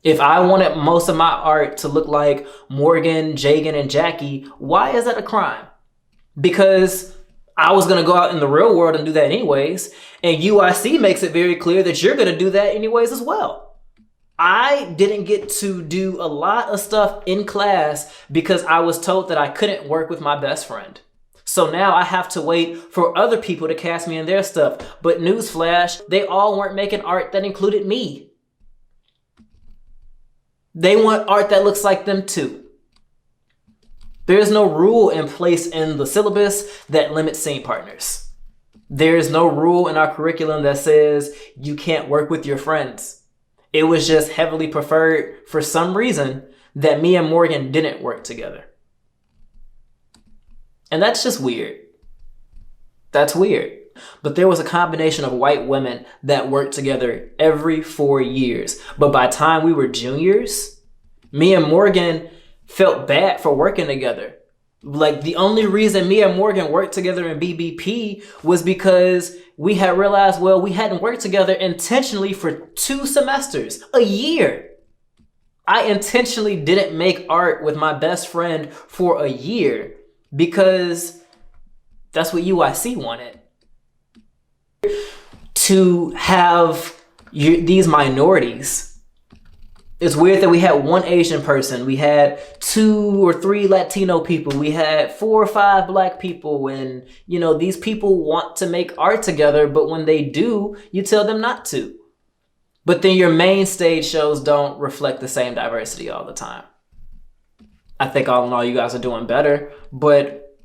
If I wanted most of my art to look like Morgan, Jagan, and Jackie, why is that a crime? Because I was going to go out in the real world and do that anyways. And UIC makes it very clear that you're going to do that anyways as well. I didn't get to do a lot of stuff in class because I was told that I couldn't work with my best friend. So now I have to wait for other people to cast me in their stuff. But newsflash, they all weren't making art that included me. They want art that looks like them too. There's no rule in place in the syllabus that limits scene partners. There's no rule in our curriculum that says you can't work with your friends. It was just heavily preferred for some reason that me and Morgan didn't work together. And that's just weird. That's weird. But there was a combination of white women that worked together every 4 years. But by the time we were juniors, me and Morgan felt bad for working together. Like the only reason me and Morgan worked together in BBP was because we had realized, well, we hadn't worked together intentionally for 2 semesters, a year. I intentionally didn't make art with my best friend for a year because that's what UIC wanted. To have these minorities. It's weird that we had 1 Asian person, we had 2 or 3 Latino people, we had 4 or 5 black people, and these people want to make art together, but when they do, you tell them not to. But then your main stage shows don't reflect the same diversity all the time. I think all in all, you guys are doing better, but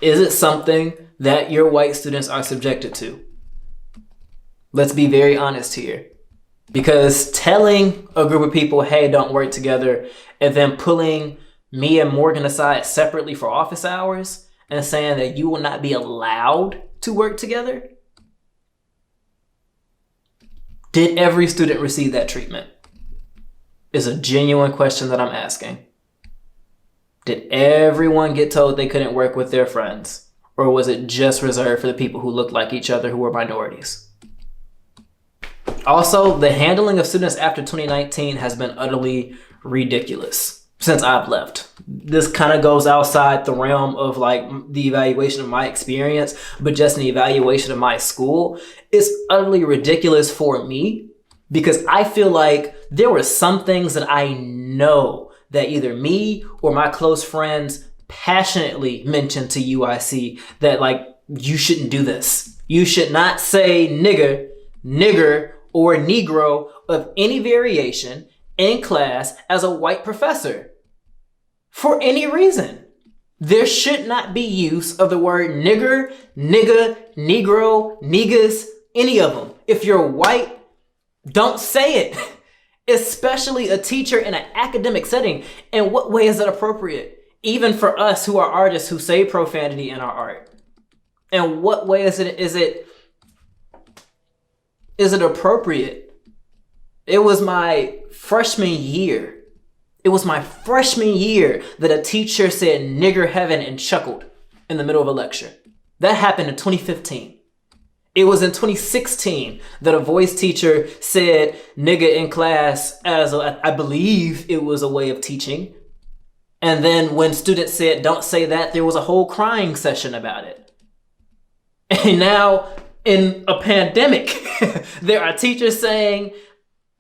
is it something that your white students are subjected to? Let's be very honest here. Because telling a group of people, hey, don't work together, and then pulling me and Morgan aside separately for office hours and saying that you will not be allowed to work together? Did every student receive that treatment? Is a genuine question that I'm asking. Did everyone get told they couldn't work with their friends? Or was it just reserved for the people who looked like each other who were minorities? Also, the handling of students after 2019 has been utterly ridiculous. since I've left. This kind of goes outside the realm of like the evaluation of my experience, but just an evaluation of my school. It's utterly ridiculous for me because I feel like there were some things that I know that either me or my close friends passionately mentioned to UIC that like, you shouldn't do this. You should not say nigger, or Negro of any variation in class as a white professor for any reason. There should not be use of the word nigger, nigga, Negro, niggas, any of them. If you're white, don't say it, especially a teacher in an academic setting. In what way is it appropriate? Even for us who are artists who say profanity in our art. In what way is it appropriate? It was my freshman year. It was my freshman year that a teacher said nigger heaven and chuckled in the middle of a lecture. That happened in 2015. It was in 2016 that a voice teacher said nigger in class as I believe it was a way of teaching. And then when students said don't say that, there was a whole crying session about it. And now in a pandemic, there are teachers saying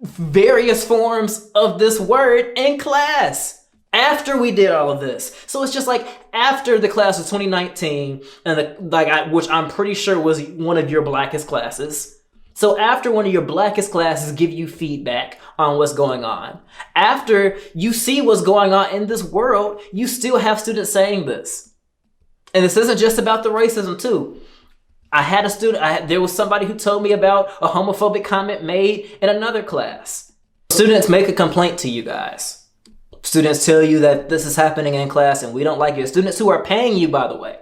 various forms of this word in class after we did all of this. So it's just like after the class of 2019 and which I'm pretty sure was one of your blackest classes. So after one of your blackest classes give you feedback on what's going on, after you see what's going on in this world, you still have students saying this. And this isn't just about the racism too. I had a student, there was somebody who told me about a homophobic comment made in another class. Students make a complaint to you guys. Students tell you that this is happening in class and we don't like it. Students who are paying you, by the way,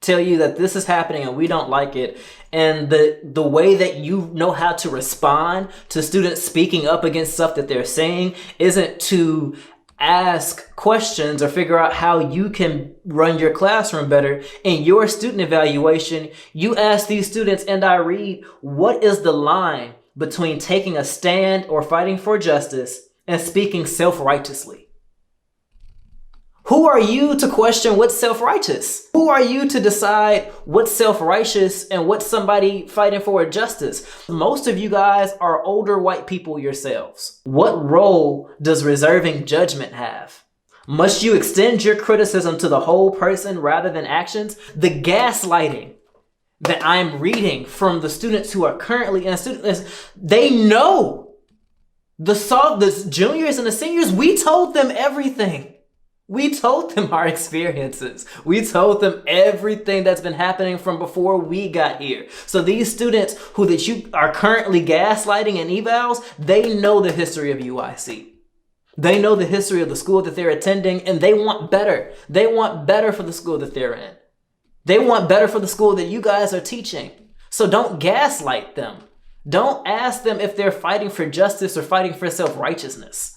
tell you that this is happening and we don't like it. And the way that you know how to respond to students speaking up against stuff that they're saying isn't to ask questions or figure out how you can run your classroom better. In your student evaluation, you ask these students, and I read, what is the line between taking a stand or fighting for justice and speaking self-righteously? Who are you to question what's self-righteous? Who are you to decide what's self-righteous and what's somebody fighting for justice? Most of you guys are older white people yourselves. What role does reserving judgment have? Must you extend your criticism to the whole person rather than actions? The gaslighting that I'm reading from the students who are currently in students, they know the juniors and the seniors, we told them everything. We told them our experiences. We told them everything that's been happening from before we got here. So these students that you are currently gaslighting in evals, they know the history of UIC. They know the history of the school that they're attending, and they want better. They want better for the school that they're in. They want better for the school that you guys are teaching. So don't gaslight them. Don't ask them if they're fighting for justice or fighting for self-righteousness.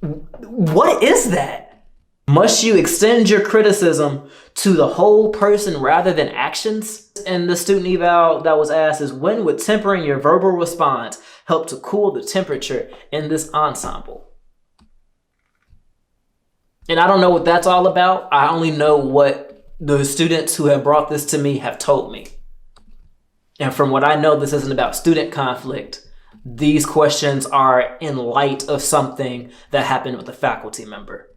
What is that? Must you extend your criticism to the whole person rather than actions? And the student eval that was asked is, when would tempering your verbal response help to cool the temperature in this ensemble? And I don't know what that's all about. I only know what the students who have brought this to me have told me. And from what I know, this isn't about student conflict. These questions are in light of something that happened with a faculty member.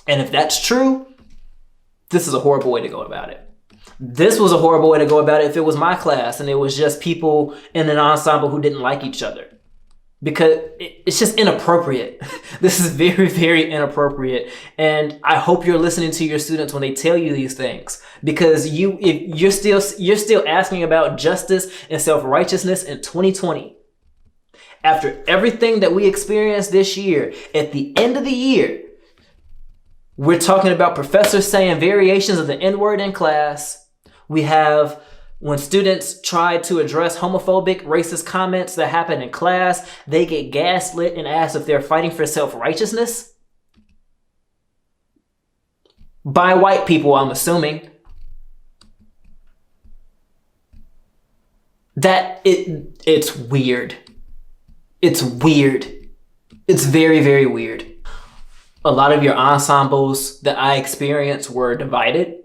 And if that's true, this is a horrible way to go about it. This was a horrible way to go about it if it was my class and it was just people in an ensemble who didn't like each other. Because it's just inappropriate. This is very, very inappropriate. And I hope you're listening to your students when they tell you these things. Because you're still asking about justice and self-righteousness in 2020. After everything that we experienced this year, at the end of the year, we're talking about professors saying variations of the N-word in class. We have when students try to address homophobic, racist comments that happen in class, they get gaslit and asked if they're fighting for self-righteousness. By white people, I'm assuming. It's weird. It's weird. It's very, very weird. A lot of your ensembles that I experienced were divided.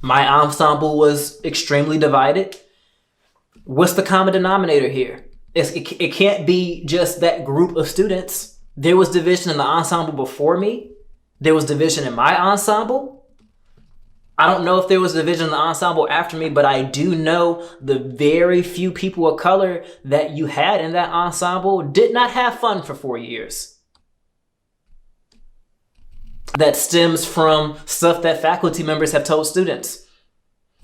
My ensemble was extremely divided. What's the common denominator here? It can't be just that group of students. There was division in the ensemble before me. There was division in my ensemble. I don't know if there was division in the ensemble after me, but I do know the very few people of color that you had in that ensemble did not have fun for 4 years. That stems from stuff that faculty members have told students.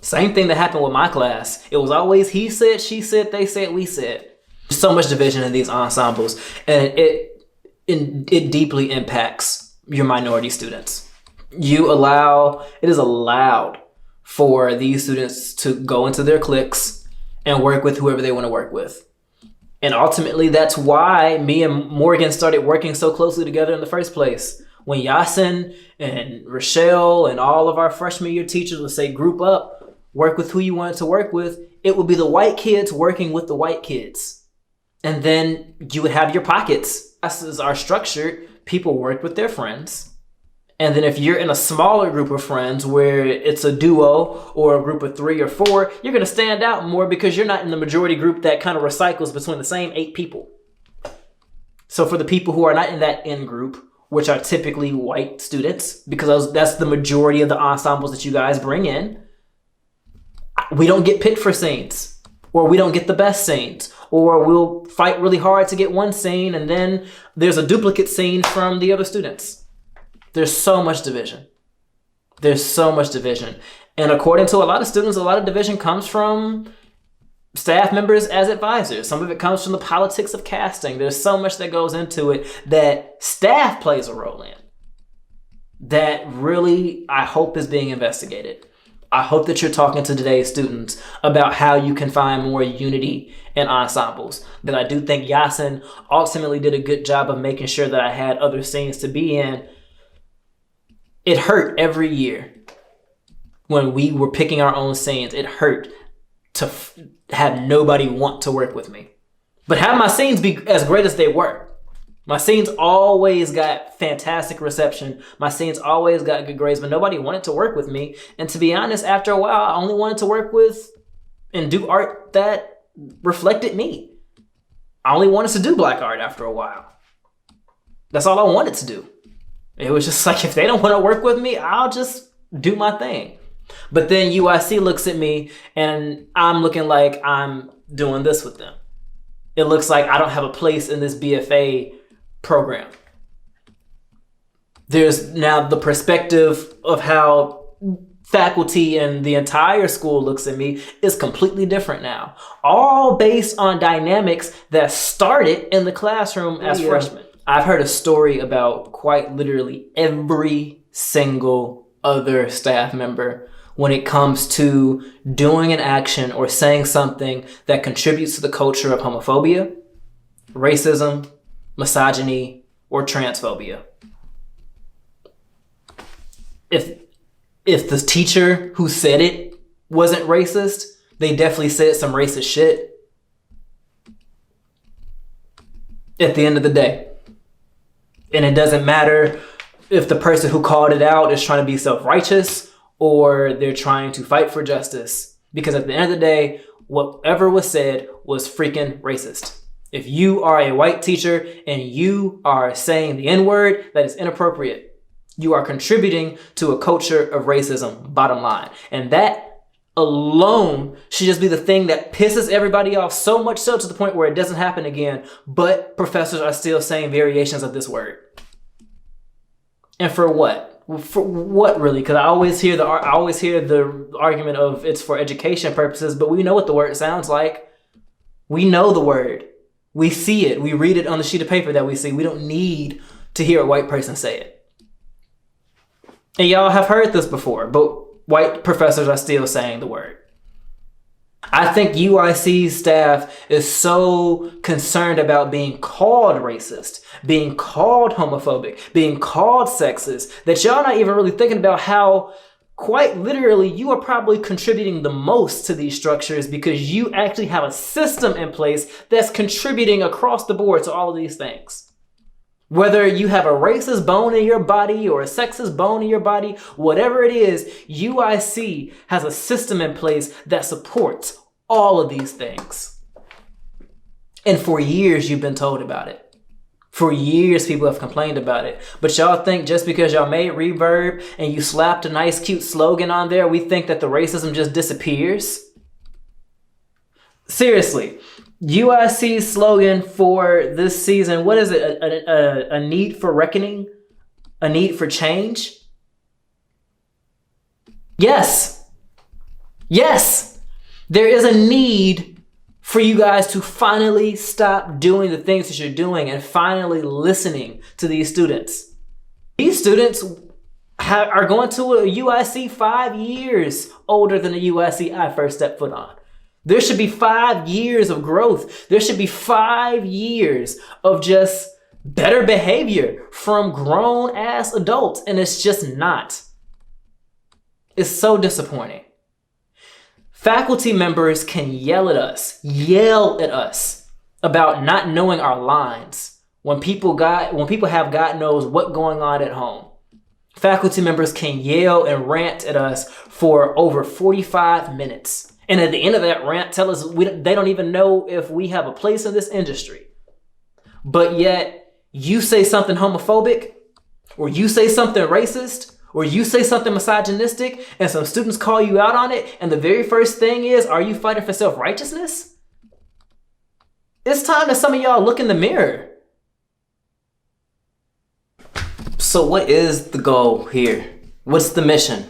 Same thing that happened with my class. It was always he said, she said, they said, we said. There's so much division in these ensembles, and it deeply impacts your minority students. It is allowed for these students to go into their cliques and work with whoever they want to work with. And ultimately, that's why me and Morgan started working so closely together in the first place. When Yasin and Rochelle and all of our freshman year teachers would say, group up, work with who you wanted to work with, it would be the white kids working with the white kids. And then you would have your pockets. Classes are structured. People work with their friends. And then if you're in a smaller group of friends where it's a duo or a group of 3 or 4, you're going to stand out more because you're not in the majority group that kind of recycles between the same 8 people. So for the people who are not in that in group, which are typically white students, because that's the majority of the ensembles that you guys bring in, we don't get picked for scenes, or we don't get the best scenes, or we'll fight really hard to get one scene and then there's a duplicate scene from the other students. There's so much division. There's so much division. And according to a lot of students, a lot of division comes from staff members as advisors. Some of it comes from the politics of casting. There's so much that goes into it that staff plays a role in that really, I hope, is being investigated. I hope that you're talking to today's students about how you can find more unity in ensembles. That I do think Yasin ultimately did a good job of making sure that I had other scenes to be in. It hurt every year when we were picking our own scenes. It hurt to have nobody want to work with me. But have my scenes be as great as they were. My scenes always got fantastic reception. My scenes always got good grades, but nobody wanted to work with me. And to be honest, after a while, I only wanted to work with and do art that reflected me. I only wanted to do black art after a while. That's all I wanted to do. It was just like, if they don't want to work with me, I'll just do my thing. But then UIC looks at me and I'm looking like I'm doing this with them. It looks like I don't have a place in this BFA program. There's now the perspective of how faculty and the entire school looks at me is completely different now. All based on dynamics that started in the classroom as freshmen. I've heard a story about quite literally every single other staff member when it comes to doing an action or saying something that contributes to the culture of homophobia, racism, misogyny, or transphobia. If the teacher who said it wasn't racist, they definitely said some racist shit. At the end of the day. And it doesn't matter if the person who called it out is trying to be self-righteous or they're trying to fight for justice. Because at the end of the day, whatever was said was freaking racist. If you are a white teacher and you are saying the N-word, that is inappropriate. You are contributing to a culture of racism, bottom line. And that alone should just be the thing that pisses everybody off, so much so to the point where it doesn't happen again, but professors are still saying variations of this word. And for what? For what really? Because I always hear the argument of it's for education purposes, but we know what the word sounds like. We know the word. We see it. We read it on the sheet of paper that we see. We don't need to hear a white person say it. And y'all have heard this before, but white professors are still saying the word. I think UIC's staff is so concerned about being called racist, being called homophobic, being called sexist, that y'all not even really thinking about how quite literally you are probably contributing the most to these structures because you actually have a system in place that's contributing across the board to all of these things. Whether you have a racist bone in your body or a sexist bone in your body, whatever it is, UIC has a system in place that supports all of these things. And for years, you've been told about it. For years, people have complained about it. But y'all think just because y'all made Reverb and you slapped a nice, cute slogan on there, we think that the racism just disappears? Seriously, UIC's slogan for this season, what is it? A need for reckoning? A need for change? Yes. Yes. There is a need for you guys to finally stop doing the things that you're doing and finally listening to these students. These students are going to a UIC 5 years older than the UIC I first stepped foot on. There should be 5 years of growth. There should be 5 years of just better behavior from grown ass adults. And it's just not. It's so disappointing. Faculty members can yell at us about not knowing our lines when people have God knows what going on at home. Faculty members can yell and rant at us for over 45 minutes. And at the end of that rant, tell us they don't even know if we have a place in this industry. But yet you say something homophobic, or you say something racist, or you say something misogynistic, and some students call you out on it, and the very first thing is, are you fighting for self-righteousness? It's time that some of y'all look in the mirror. So what is the goal here? What's the mission?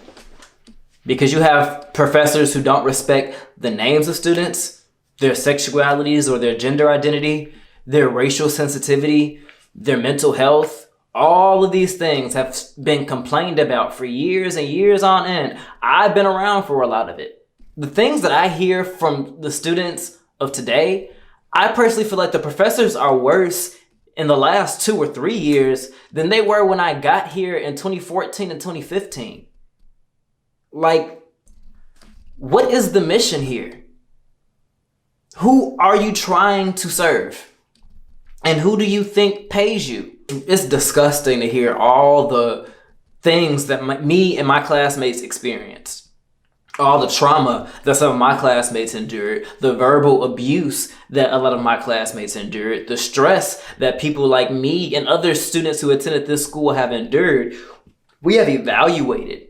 Because you have professors who don't respect the names of students, their sexualities or their gender identity, their racial sensitivity, their mental health. All of these things have been complained about for years and years on end. I've been around for a lot of it. The things that I hear from the students of today, I personally feel like the professors are worse in the last 2 or 3 years than they were when I got here in 2014 and 2015. Like, what is the mission here? Who are you trying to serve? And who do you think pays you? It's disgusting to hear all the things that me and my classmates experienced. All the trauma that some of my classmates endured, the verbal abuse that a lot of my classmates endured, the stress that people like me and other students who attended this school have endured. We have evaluated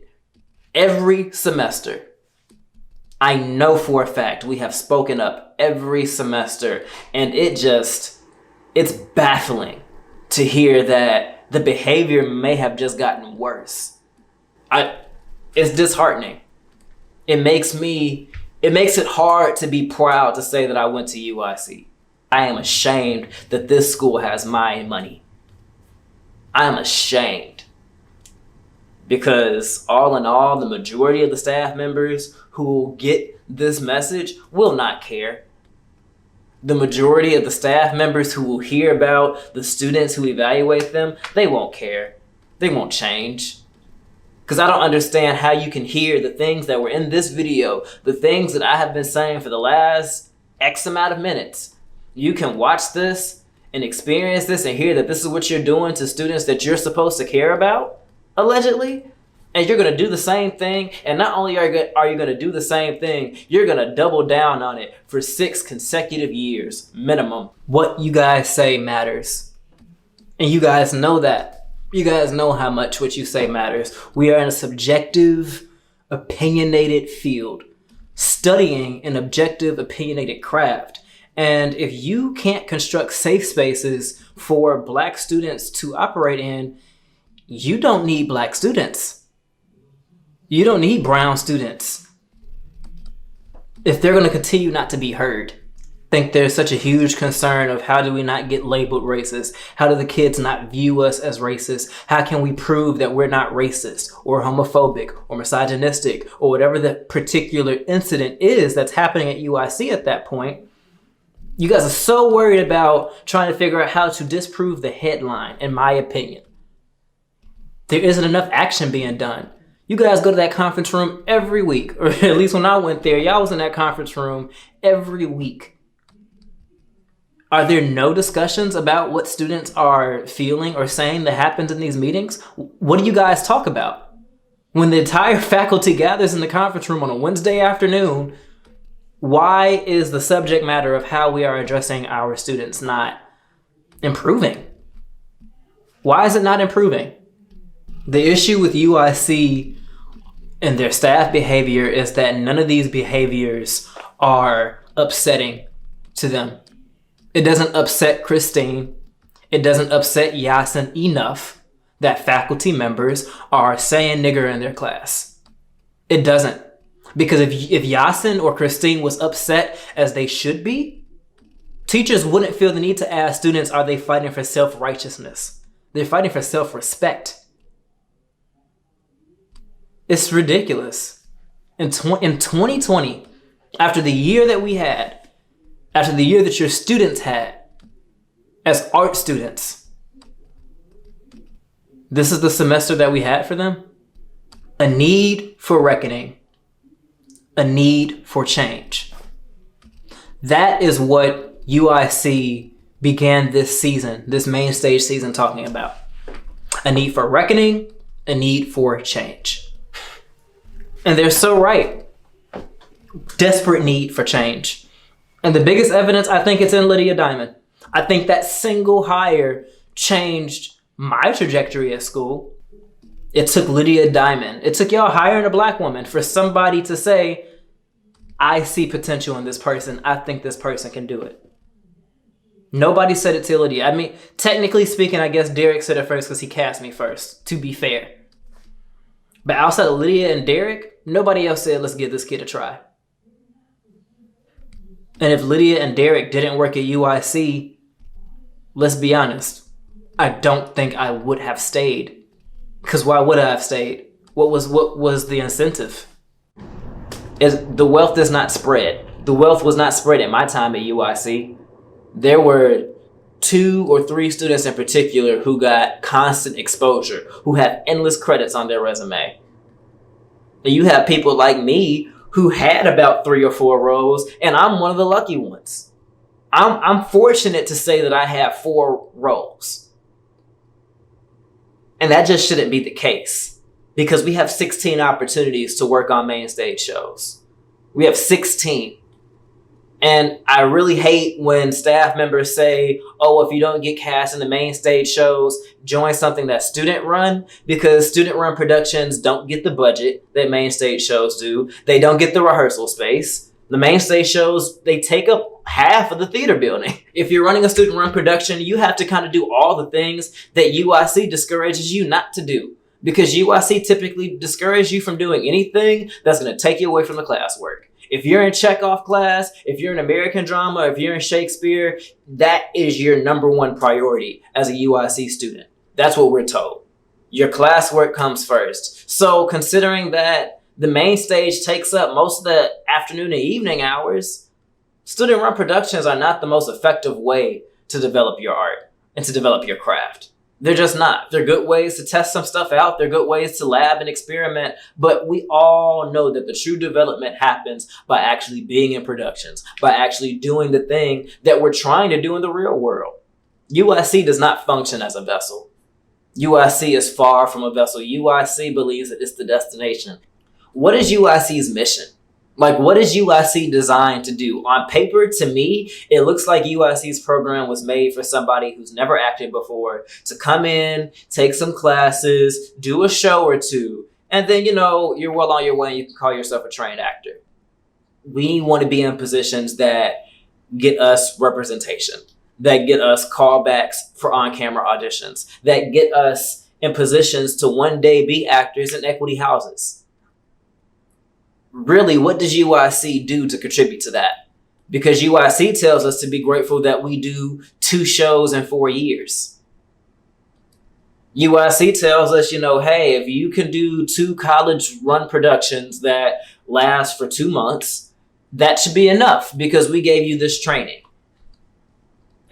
every semester. I know for a fact we have spoken up every semester, and it's baffling to hear that the behavior may have just gotten worse. It's disheartening. It makes it hard to be proud to say that I went to UIC. I am ashamed that this school has my money. I am ashamed. Because all in all, the majority of the staff members who get this message will not care. The majority of the staff members who will hear about the students who evaluate them, they won't care. They won't change. Because I don't understand how you can hear the things that were in this video, the things that I have been saying for the last X amount of minutes. You can watch this and experience this and hear that this is what you're doing to students that you're supposed to care about, allegedly, and you're going to do the same thing. And not only are you going to do the same thing, you're going to double down on it for 6 consecutive years minimum. What you guys say matters. And you guys know that. You guys know how much what you say matters. We are in a subjective, opinionated field, studying an objective, opinionated craft. And if you can't construct safe spaces for Black students to operate in, you don't need Black students. You don't need brown students. If they're going to continue not to be heard. I think there's such a huge concern of how do we not get labeled racist? How do the kids not view us as racist? How can we prove that we're not racist or homophobic or misogynistic or whatever the particular incident is that's happening at UIC at that point? You guys are so worried about trying to figure out how to disprove the headline, in my opinion. There isn't enough action being done. You guys go to that conference room every week, or at least when I went there, y'all was in that conference room every week. Are there no discussions about what students are feeling or saying that happens in these meetings? What do you guys talk about? When the entire faculty gathers in the conference room on a Wednesday afternoon, why is the subject matter of how we are addressing our students not improving? Why is it not improving? The issue with UIC and their staff behavior is that none of these behaviors are upsetting to them. It doesn't upset Christine. It doesn't upset Yasin enough that faculty members are saying nigger in their class. It doesn't. Because if Yasin or Christine was upset as they should be, teachers wouldn't feel the need to ask students, are they fighting for self-righteousness? They're fighting for self-respect. It's ridiculous. In 2020, after the year that we had, after the year that your students had as art students, this is the semester that we had for them? A need for reckoning. A need for change. That is what UIC began this season, this Mainstage season, talking about. A need for reckoning, a need for change. And they're so right. Desperate need for change. And the biggest evidence, I think it's in Lydia Diamond. I think that single hire changed my trajectory at school. It took Lydia Diamond. It took y'all hiring a black woman for somebody to say, I see potential in this person. I think this person can do it. Nobody said it to Lydia. I mean, technically speaking, I guess Derek said it first because he cast me first, to be fair. But outside of Lydia and Derek, nobody else said, let's give this kid a try. And if Lydia and Derek didn't work at UIC, let's be honest, I don't think I would have stayed. Because why would I have stayed? What was the incentive? The wealth does not spread. The wealth was not spread at my time at UIC. There were 2 or 3 students in particular who got constant exposure, who have endless credits on their resume. And you have people like me who had about 3 or 4 roles, and I'm one of the lucky ones. I'm fortunate to say that I have 4 roles. And that just shouldn't be the case, because we have 16 opportunities to work on main stage shows. We have 16. And I really hate when staff members say, oh, if you don't get cast in the main stage shows, join something that's student run, because student run productions don't get the budget that main stage shows do. They don't get the rehearsal space. The main stage shows, they take up half of the theater building. If you're running a student run production, you have to kind of do all the things that UIC discourages you not to do, because UIC typically discourages you from doing anything that's going to take you away from the classwork. If you're in Chekhov class, if you're in American drama, if you're in Shakespeare, that is your number 1 priority as a UIC student. That's what we're told. Your classwork comes first. So considering that the main stage takes up most of the afternoon and evening hours, student run productions are not the most effective way to develop your art and to develop your craft. They're just not. They're good ways to test some stuff out. They're good ways to lab and experiment. But we all know that the true development happens by actually being in productions, by actually doing the thing that we're trying to do in the real world. UIC does not function as a vessel. UIC is far from a vessel. UIC believes that it's the destination. What is UIC's mission? Like, what is UIC designed to do? On paper, to me, it looks like UIC's program was made for somebody who's never acted before to come in, take some classes, do a show or 2, and then, you're well on your way and you can call yourself a trained actor. We want to be in positions that get us representation, that get us callbacks for on-camera auditions, that get us in positions to one day be actors in equity houses. Really, what does UIC do to contribute to that? Because UIC tells us to be grateful that we do 2 shows in 4 years. UIC tells us, hey, if you can do 2 college run productions that last for 2 months, that should be enough because we gave you this training.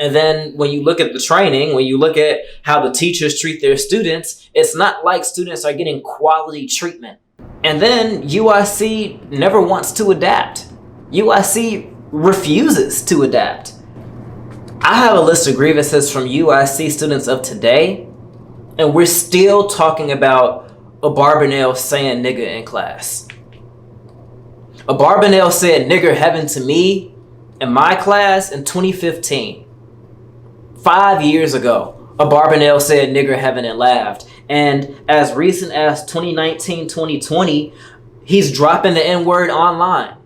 And then when you look at the training, when you look at how the teachers treat their students, it's not like students are getting quality treatment. And then UIC never wants to adapt. UIC refuses to adapt. I have a list of grievances from UIC students of today, and we're still talking about a Barbanel saying nigga in class. A Barbanel said nigger heaven to me in my class in 2015. 5 years ago, a Barbanel said nigger heaven and laughed. And as recent as 2019, 2020, he's dropping the N-word online.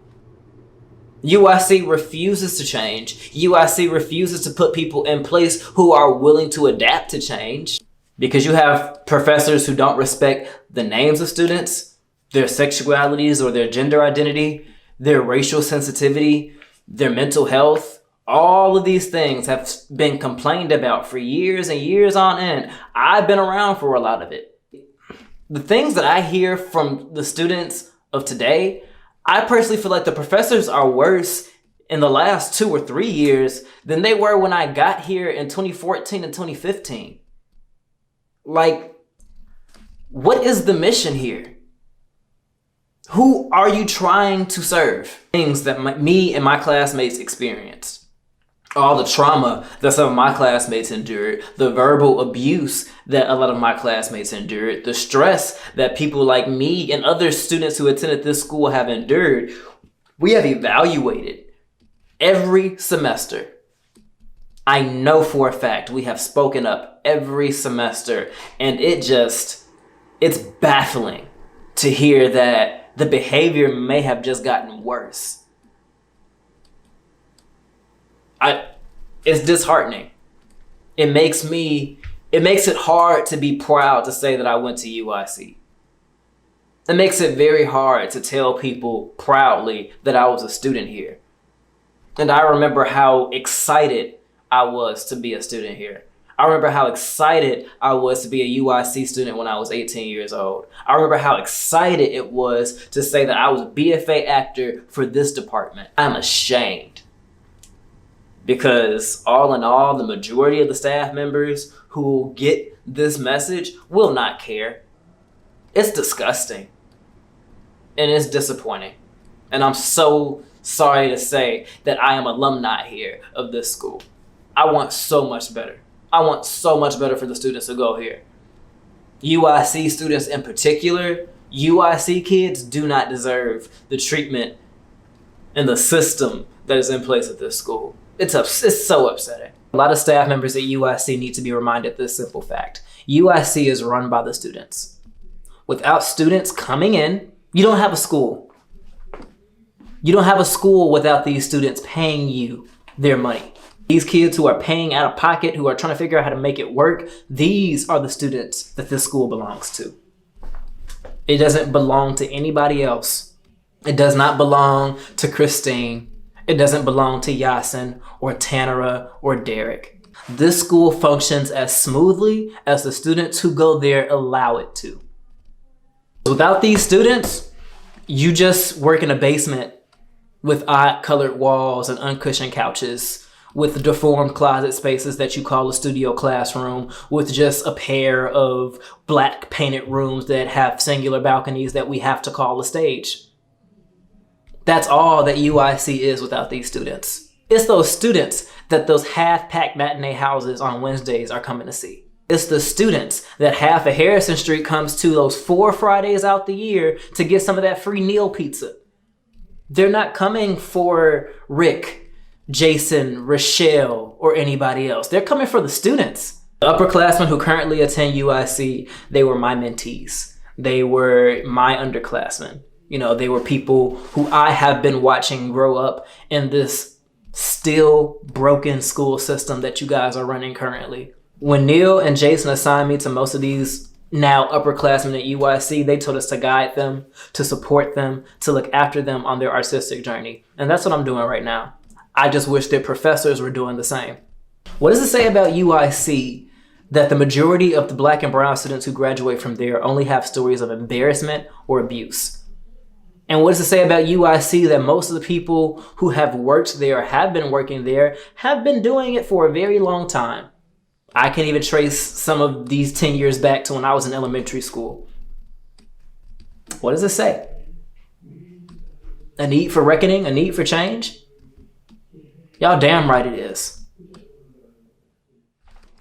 UIC refuses to change. UIC refuses to put people in place who are willing to adapt to change. Because you have professors who don't respect the names of students, their sexualities or their gender identity, their racial sensitivity, their mental health. All of these things have been complained about for years and years on end. I've been around for a lot of it. The things that I hear from the students of today, I personally feel like the professors are worse in the last 2 or 3 years than they were when I got here in 2014 and 2015. Like, what is the mission here? Who are you trying to serve? Things that me and my classmates experienced. All the trauma that some of my classmates endured, the verbal abuse that a lot of my classmates endured, the stress that people like me and other students who attended this school have endured. We have evaluated every semester. I know for a fact we have spoken up every semester, and it's baffling to hear that the behavior may have just gotten worse. It's disheartening. It makes it hard to be proud to say that I went to UIC. It makes it very hard to tell people proudly that I was a student here. And I remember how excited I was to be a student here. I remember how excited I was to be a UIC student when I was 18 years old. I remember how excited it was to say that I was a BFA actor for this department. I'm ashamed. Because all in all, the majority of the staff members who get this message will not care. It's disgusting. And it's disappointing. And I'm so sorry to say that I am alumni here of this school. I want so much better. I want so much better for the students who go here. UIC students in particular, UIC kids do not deserve the treatment and the system that is in place at this school. It's so upsetting. A lot of staff members at UIC need to be reminded this simple fact. UIC is run by the students. Without students coming in, you don't have a school. You don't have a school without these students paying you their money. These kids who are paying out of pocket, who are trying to figure out how to make it work, these are the students that this school belongs to. It doesn't belong to anybody else. It does not belong to Christine. It doesn't belong to Yasin or Tanara or Derek. This school functions as smoothly as the students who go there allow it to. Without these students, you just work in a basement with odd colored walls and uncushioned couches, with deformed closet spaces that you call a studio classroom, with just a pair of black painted rooms that have singular balconies that we have to call a stage. That's all that UIC is without these students. It's those students that those half-packed matinee houses on Wednesdays are coming to see. It's the students that half of Harrison Street comes to those 4 Fridays out the year to get some of that free Neil pizza. They're not coming for Rick, Jason, Rochelle, or anybody else. They're coming for the students. The upperclassmen who currently attend UIC, they were my mentees. They were my underclassmen. You know, they were people who I have been watching grow up in this still broken school system that you guys are running currently. When Neil and Jason assigned me to most of these now upperclassmen at UIC, they told us to guide them, to support them, to look after them on their artistic journey. And that's what I'm doing right now. I just wish their professors were doing the same. What does it say about UIC that the majority of the Black and brown students who graduate from there only have stories of embarrassment or abuse? And what does it say about UIC that most of the people who have worked there, have been working there, have been doing it for a very long time? I can even trace some of these 10 years back to when I was in elementary school. What does it say? A need for reckoning, a need for change? Y'all damn right it is.